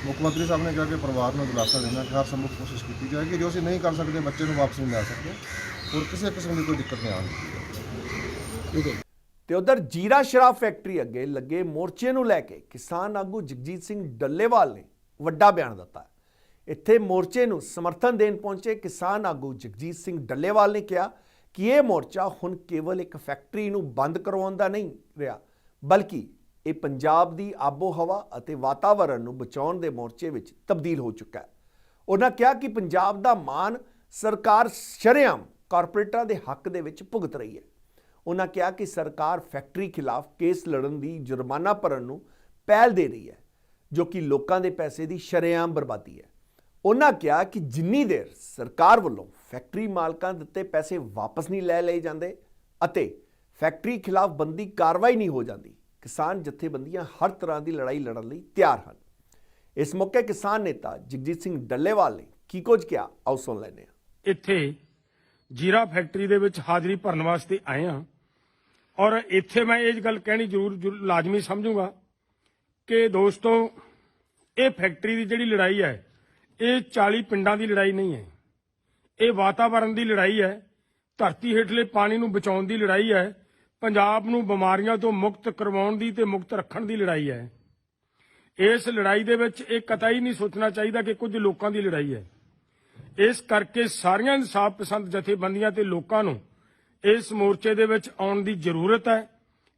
Speaker 15: ਮੁੱਖ ਮੰਤਰੀ ਸਾਹਿਬ ਨੇ ਕਿਹਾ ਕਿ ਪਰਿਵਾਰ ਨੂੰ ਦਿਲਾਸਾ ਦੇਣਾ ਕਿ ਹਰ ਸੰਭਵ ਕੋਸ਼ਿਸ਼ ਕੀਤੀ ਜਾਏਗੀ। ਜੋ ਅਸੀਂ ਨਹੀਂ ਕਰ ਸਕਦੇ, ਬੱਚੇ ਨੂੰ ਵਾਪਸ ਨਹੀਂ ਲੈ ਸਕਦੇ, ਔਰ ਕਿਸੇ ਕਿਸਮ ਦੀ ਕੋਈ ਦਿੱਕਤ ਨਹੀਂ ਆਉਣੀ।
Speaker 1: ਤੇ ਉਧਰ ਜੀਰਾ ਸ਼ਰਾਬ ਫੈਕਟਰੀ ਅੱਗੇ ਲੱਗੇ ਮੋਰਚੇ ਨੂੰ ਲੈ ਕੇ ਕਿਸਾਨ ਆਗੂ ਜਗਜੀਤ ਸਿੰਘ ਡੱਲੇਵਾਲ ਨੇ ਵੱਡਾ ਬਿਆਨ ਦਿੱਤਾ। ਇੱਥੇ ਮੋਰਚੇ ਨੂੰ ਸਮਰਥਨ ਦੇਣ ਪਹੁੰਚੇ ਕਿਸਾਨ ਆਗੂ ਜਗਜੀਤ ਸਿੰਘ ਡੱਲੇਵਾਲ ਨੇ ਕਿਹਾ ਕਿ ਇਹ ਮੋਰਚਾ ਹੁਣ ਕੇਵਲ ਇੱਕ ਫੈਕਟਰੀ ਨੂੰ ਬੰਦ ਕਰਵਾਉਣ ਦਾ ਨਹੀਂ ਰਿਹਾ, ਬਲਕਿ ਇਹ ਪੰਜਾਬ ਦੀ ਆਬੋ ਹਵਾ ਅਤੇ ਵਾਤਾਵਰਣ ਨੂੰ ਬਚਾਉਣ ਦੇ ਮੋਰਚੇ ਵਿੱਚ ਤਬਦੀਲ ਹੋ ਚੁੱਕਾ ਹੈ। ਉਹਨਾਂ ਕਿਹਾ ਕਿ ਪੰਜਾਬ ਦਾ ਮਾਣ ਸਰਕਾਰ ਸ਼ਰੇਆਮ ਕਾਰਪੋਰੇਟਾਂ ਦੇ ਹੱਕ ਦੇ ਵਿੱਚ ਭੁਗਤ ਰਹੀ ਹੈ। ਉਹਨਾਂ ਕਿਹਾ ਕਿ ਸਰਕਾਰ ਫੈਕਟਰੀ ਖਿਲਾਫ ਕੇਸ ਲੜਨ ਦੀ ਜੁਰਮਾਨਾ ਭਰਨ ਨੂੰ ਪਹਿਲ ਦੇ ਰਹੀ ਹੈ, ਜੋ ਕਿ ਲੋਕਾਂ ਦੇ ਪੈਸੇ ਦੀ ਸ਼ਰੇਆਮ ਬਰਬਾਦੀ ਹੈ। ਉਹਨਾਂ ਕਿਹਾ ਕਿ ਜਿੰਨੀ ਦੇਰ ਸਰਕਾਰ ਵੱਲੋਂ ਫੈਕਟਰੀ ਮਾਲਕਾਂ ਦਿੱਤੇ ਪੈਸੇ ਵਾਪਸ ਨਹੀਂ ਲੈ ਲਏ ਜਾਂਦੇ ਅਤੇ ਫੈਕਟਰੀ ਖਿਲਾਫ ਬੰਦੀ ਕਾਰਵਾਈ ਨਹੀਂ ਹੋ ਜਾਂਦੀ, ਕਿਸਾਨ ਜਥੇਬੰਦੀਆਂ ਹਰ ਤਰ੍ਹਾਂ ਦੀ ਲੜਾਈ ਲੜਨ ਲਈ ਤਿਆਰ ਹਨ। ਇਸ ਮੌਕੇ ਕਿਸਾਨ ਨੇਤਾ ਜਗਜੀਤ ਸਿੰਘ ਡੱਲੇਵਾਲ ਨੇ ਕੀ ਕੁਝ ਕਿਹਾ, ਆਓ ਸੁਣ ਲੈਂਦੇ ਹਾਂ।
Speaker 16: ਇੱਥੇ ਜੀਰਾ ਫੈਕਟਰੀ ਦੇ ਵਿੱਚ ਹਾਜ਼ਰੀ ਭਰਨ ਵਾਸਤੇ ਆਏ ਹਾਂ, ਔਰ ਇੱਥੇ ਮੈਂ ਇਹ ਗੱਲ ਕਹਿਣੀ ਜ਼ਰੂਰ ਲਾਜ਼ਮੀ ਸਮਝੂੰਗਾ ਕਿ ਦੋਸਤੋ, ਇਹ ਫੈਕਟਰੀ ਦੀ ਜਿਹੜੀ ਲੜਾਈ ਹੈ, ਇਹ 40 ਪਿੰਡਾਂ ਦੀ ਲੜਾਈ ਨਹੀਂ ਹੈ, ਇਹ ਵਾਤਾਵਰਣ ਦੀ ਲੜਾਈ ਹੈ, ਧਰਤੀ ਹੇਠਲੇ ਪਾਣੀ ਨੂੰ ਬਚਾਉਣ ਦੀ ਲੜਾਈ ਹੈ, ਪੰਜਾਬ ਨੂੰ ਬਿਮਾਰੀਆਂ ਤੋਂ ਮੁਕਤ ਕਰਵਾਉਣ ਦੀ ਤੇ ਮੁਕਤ ਰੱਖਣ ਦੀ ਲੜਾਈ ਹੈ। ਇਸ ਲੜਾਈ ਦੇ ਵਿੱਚ ਇਹ ਕਤਈ ਨਹੀਂ ਸੋਚਣਾ ਚਾਹੀਦਾ ਕਿ ਕੁਝ ਲੋਕਾਂ ਦੀ ਲੜਾਈ ਹੈ। ਇਸ ਕਰਕੇ ਸਾਰੀਆਂ ਇਨਸਾਫ ਪਸੰਦ ਜਥੇਬੰਦੀਆਂ ਤੇ ਲੋਕਾਂ ਨੂੰ ਇਸ ਮੋਰਚੇ ਦੇ ਵਿੱਚ ਆਉਣ ਦੀ ਜ਼ਰੂਰਤ ਹੈ।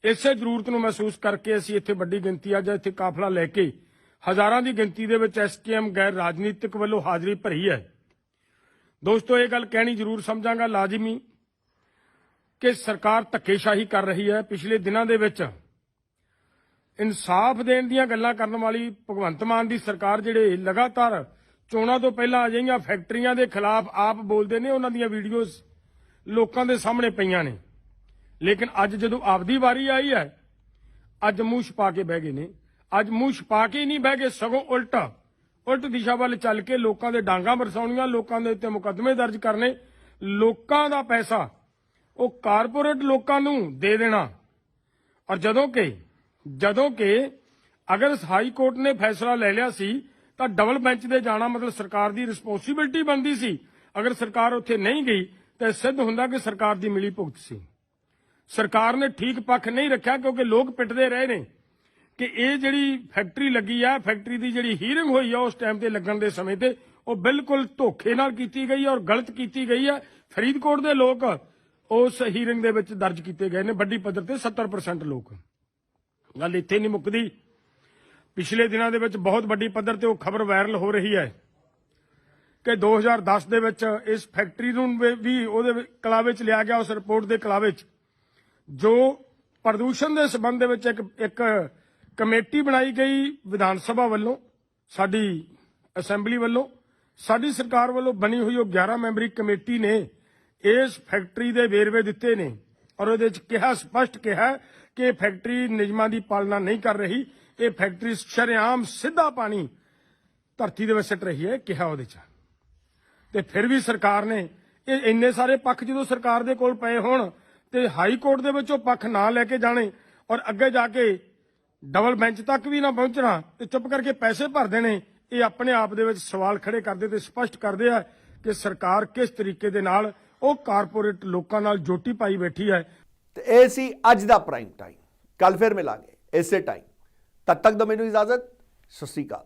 Speaker 16: ਇਸੇ ਜ਼ਰੂਰਤ ਨੂੰ ਮਹਿਸੂਸ ਕਰਕੇ ਅਸੀਂ ਇੱਥੇ ਵੱਡੀ ਗਿਣਤੀ ਅੱਜ ਇੱਥੇ ਕਾਫਲਾ ਲੈ ਕੇ ਹਜ਼ਾਰਾਂ ਦੀ ਗਿਣਤੀ ਦੇ ਵਿੱਚ ਐਸਕੇਐਮ ਗੈਰ ਰਾਜਨੀਤਿਕ ਵੱਲੋਂ ਹਾਜ਼ਰੀ ਭਰੀ ਹੈ। ਦੋਸਤੋ, ਇਹ ਗੱਲ ਕਹਿਣੀ ਜ਼ਰੂਰ ਸਮਝਾਂਗਾ ਲਾਜ਼ਮੀ ਕਿ ਸਰਕਾਰ ਧੱਕੇਸ਼ਾਹੀ ਕਰ ਰਹੀ ਹੈ। ਪਿਛਲੇ ਦਿਨਾਂ ਦੇ ਵਿੱਚ ਇਨਸਾਫ ਦੇਣ ਦੀਆਂ ਗੱਲਾਂ ਕਰਨ ਵਾਲੀ ਭਗਵੰਤ ਮਾਨ ਦੀ ਸਰਕਾਰ, ਜਿਹੜੇ ਲਗਾਤਾਰ ਚੋਣਾਂ ਤੋਂ ਪਹਿਲਾਂ ਅਜਿਹੀਆਂ ਫੈਕਟਰੀਆਂ ਦੇ ਖਿਲਾਫ ਆਪ ਬੋਲਦੇ ਨੇ, ਉਹਨਾਂ ਦੀਆਂ ਵੀਡੀਓਜ਼ ਲੋਕਾਂ ਦੇ ਸਾਹਮਣੇ ਪਈਆਂ ਨੇ, ਲੇਕਿਨ ਅੱਜ ਜਦੋਂ ਆਪਦੀ ਵਾਰੀ ਆਈ ਹੈ, ਅੱਜ ਮੂੰਹ ਛੁਪਾ ਕੇ ਬਹਿ ਗਏ ਨੇ। ਅੱਜ ਮੂੰਹ ਛੁਪਾ ਕੇ ਹੀ ਨਹੀਂ ਬਹਿ ਗਏ, ਸਗੋਂ ਉਲਟ ਦਿਸ਼ਾ ਵੱਲ ਚੱਲ ਕੇ ਲੋਕਾਂ ਦੇ ਡਾਂਗਾਂ ਬਰਸਾਉਣੀਆਂ, ਲੋਕਾਂ ਦੇ ਉੱਤੇ ਮੁਕੱਦਮੇ ਦਰਜ ਕਰਨੇ, ਲੋਕਾਂ ਦਾ ਪੈਸਾ ਉਹ ਕਾਰਪੋਰੇਟ ਲੋਕਾਂ ਨੂੰ ਦੇ ਦੇਣਾ। ਔਰ ਜਦੋਂ ਕਿ ਅਗਰ ਹਾਈ ਕੋਰਟ ਨੇ ਫੈਸਲਾ ਲੈ ਲਿਆ ਸੀ ਤਾਂ ਡਬਲ ਬੈਂਚ ਦੇ ਜਾਣਾ ਮਤਲਬ ਸਰਕਾਰ ਦੀ ਰਿਸਪੌਂਸਿਬਿਲਟੀ ਬਣਦੀ ਸੀ। ਅਗਰ ਸਰਕਾਰ ਉੱਥੇ ਨਹੀਂ ਗਈ ਤਾਂ ਸਿੱਧ ਹੁੰਦਾ ਕਿ ਸਰਕਾਰ ਦੀ ਮਿਲੀ ਭੁਗਤ ਸੀ। ਸਰਕਾਰ ਨੇ ਠੀਕ ਪੱਖ ਨਹੀਂ ਰੱਖਿਆ, ਕਿਉਂਕਿ ਲੋਕ ਪਿੱਟਦੇ ਰਹੇ ਨੇ ਕਿ ਇਹ ਜਿਹੜੀ ਫੈਕਟਰੀ ਲੱਗੀ ਆ, ਫੈਕਟਰੀ ਦੀ ਜਿਹੜੀ ਹੀਰਿੰਗ ਹੋਈ ਆ ਉਸ ਟਾਈਮ ਤੇ ਲੱਗਣ ਦੇ ਸਮੇਂ ਤੇ, ਉਹ ਬਿਲਕੁਲ ਧੋਖੇ ਨਾਲ ਕੀਤੀ ਗਈ ਔਰ ਗਲਤ ਕੀਤੀ ਗਈ ਹੈ। ਫਰੀਦਕੋਟ ਦੇ ਲੋਕ ਉਸ ਹੀਰਿੰਗ ਦੇ ਵਿੱਚ ਦਰਜ ਕੀਤੇ ਗਏ ਨੇ, ਵੱਡੀ ਪੱਧਰ ਤੇ 70% ਲੋਕ। ਗੱਲ ਇੱਥੇ ਨਹੀਂ ਮੁੱਕਦੀ। ਪਿਛਲੇ ਦਿਨਾਂ ਦੇ ਵਿੱਚ ਬਹੁਤ ਵੱਡੀ ਪੱਧਰ ਤੇ ਉਹ ਖਬਰ ਵਾਇਰਲ ਹੋ ਰਹੀ ਹੈ ਕਿ 2010 ਦੇ ਵਿੱਚ ਇਸ ਫੈਕਟਰੀ ਨੂੰ ਵੀ ਉਹਦੇ ਕਲਾਵੇ ਚ ਲਿਆ ਗਿਆ। ਉਸ ਰਿਪੋਰਟ ਦੇ ਕਲਾਵੇ ਚ ਜੋ ਪ੍ਰਦੂਸ਼ਣ ਦੇ ਸੰਬੰਧ ਦੇ ਵਿੱਚ ਇੱਕ ਕਮੇਟੀ ਬਣਾਈ ਗਈ ਵਿਧਾਨ ਸਭਾ ਵੱਲੋਂ, ਸਾਡੀ ਅਸੈਂਬਲੀ ਵੱਲੋਂ, ਸਾਡੀ ਸਰਕਾਰ ਵੱਲੋਂ ਬਣੀ ਹੋਈ ਉਹ 11 ਮੈਂਬਰੀ ਕਮੇਟੀ ਨੇ ਇਸ ਫੈਕਟਰੀ ਦੇ ਵੇਰਵੇ ਦਿੱਤੇ ਨੇ ਔਰ ਉਹਦੇ ਵਿੱਚ ਕਿਹਾ, ਸਪਸ਼ਟ ਕਿਹਾ ਕਿ ਇਹ ਫੈਕਟਰੀ ਨਿਯਮਾਂ ਦੀ ਪਾਲਣਾ ਨਹੀਂ ਕਰ ਰਹੀ। ਇਹ ਫੈਕਟਰੀ ਸ਼ਰੇਆਮ ਸਿੱਧਾ ਪਾਣੀ ਧਰਤੀ ਦੇ ਵਿੱਚ ਸਿੱਟ ਰਹੀ ਹੈ, ਕਿਹਾ ਉਹਦੇ 'ਚ। ਤੇ ਫਿਰ ਵੀ ਸਰਕਾਰ ਨੇ ਇਹ ਇੰਨੇ ਸਾਰੇ ਪੱਖ ਜਦੋਂ ਸਰਕਾਰ ਦੇ ਕੋਲ ਪਏ ਹੋਣ ਤੇ ਹਾਈ ਕੋਰਟ ਦੇ ਵਿੱਚ ਉਹ ਪੱਖ ਨਾ ਲੈ ਕੇ ਜਾਣੇ ਔਰ ਅੱਗੇ ਜਾ ਕੇ ਡਬਲ ਬੈਂਚ ਤੱਕ ਵੀ ਨਾ ਪਹੁੰਚਣਾ ਤੇ ਚੁੱਪ ਕਰਕੇ ਪੈਸੇ ਭਰ ਦੇਣੇ, ਇਹ ਆਪਣੇ ਆਪ ਦੇ ਵਿੱਚ ਸਵਾਲ ਖੜੇ ਕਰਦੇ ਤੇ ਸਪਸ਼ਟ ਕਰਦੇ ਆ ਕਿ ਸਰਕਾਰ ਕਿਸ ਤਰੀਕੇ ਦੇ ਨਾਲ ਉਹ ਕਾਰਪੋਰੇਟ ਲੋਕਾਂ ਨਾਲ ਜੋਟੀ ਪਾਈ ਬੈਠੀ ਹੈ।
Speaker 1: ਤੇ ਇਹ ਸੀ ਅੱਜ ਦਾ ਪ੍ਰਾਈਮ ਟਾਈਮ। ਕੱਲ ਫਿਰ ਮਿਲਾਂਗੇ ਇਸੇ ਟਾਈਮ। ਤਦ ਤੱਕ ਦੋ ਮੈਨੂੰ ਇਜਾਜ਼ਤ। ਸਤਿ ਸ਼੍ਰੀ ਅਕਾਲ।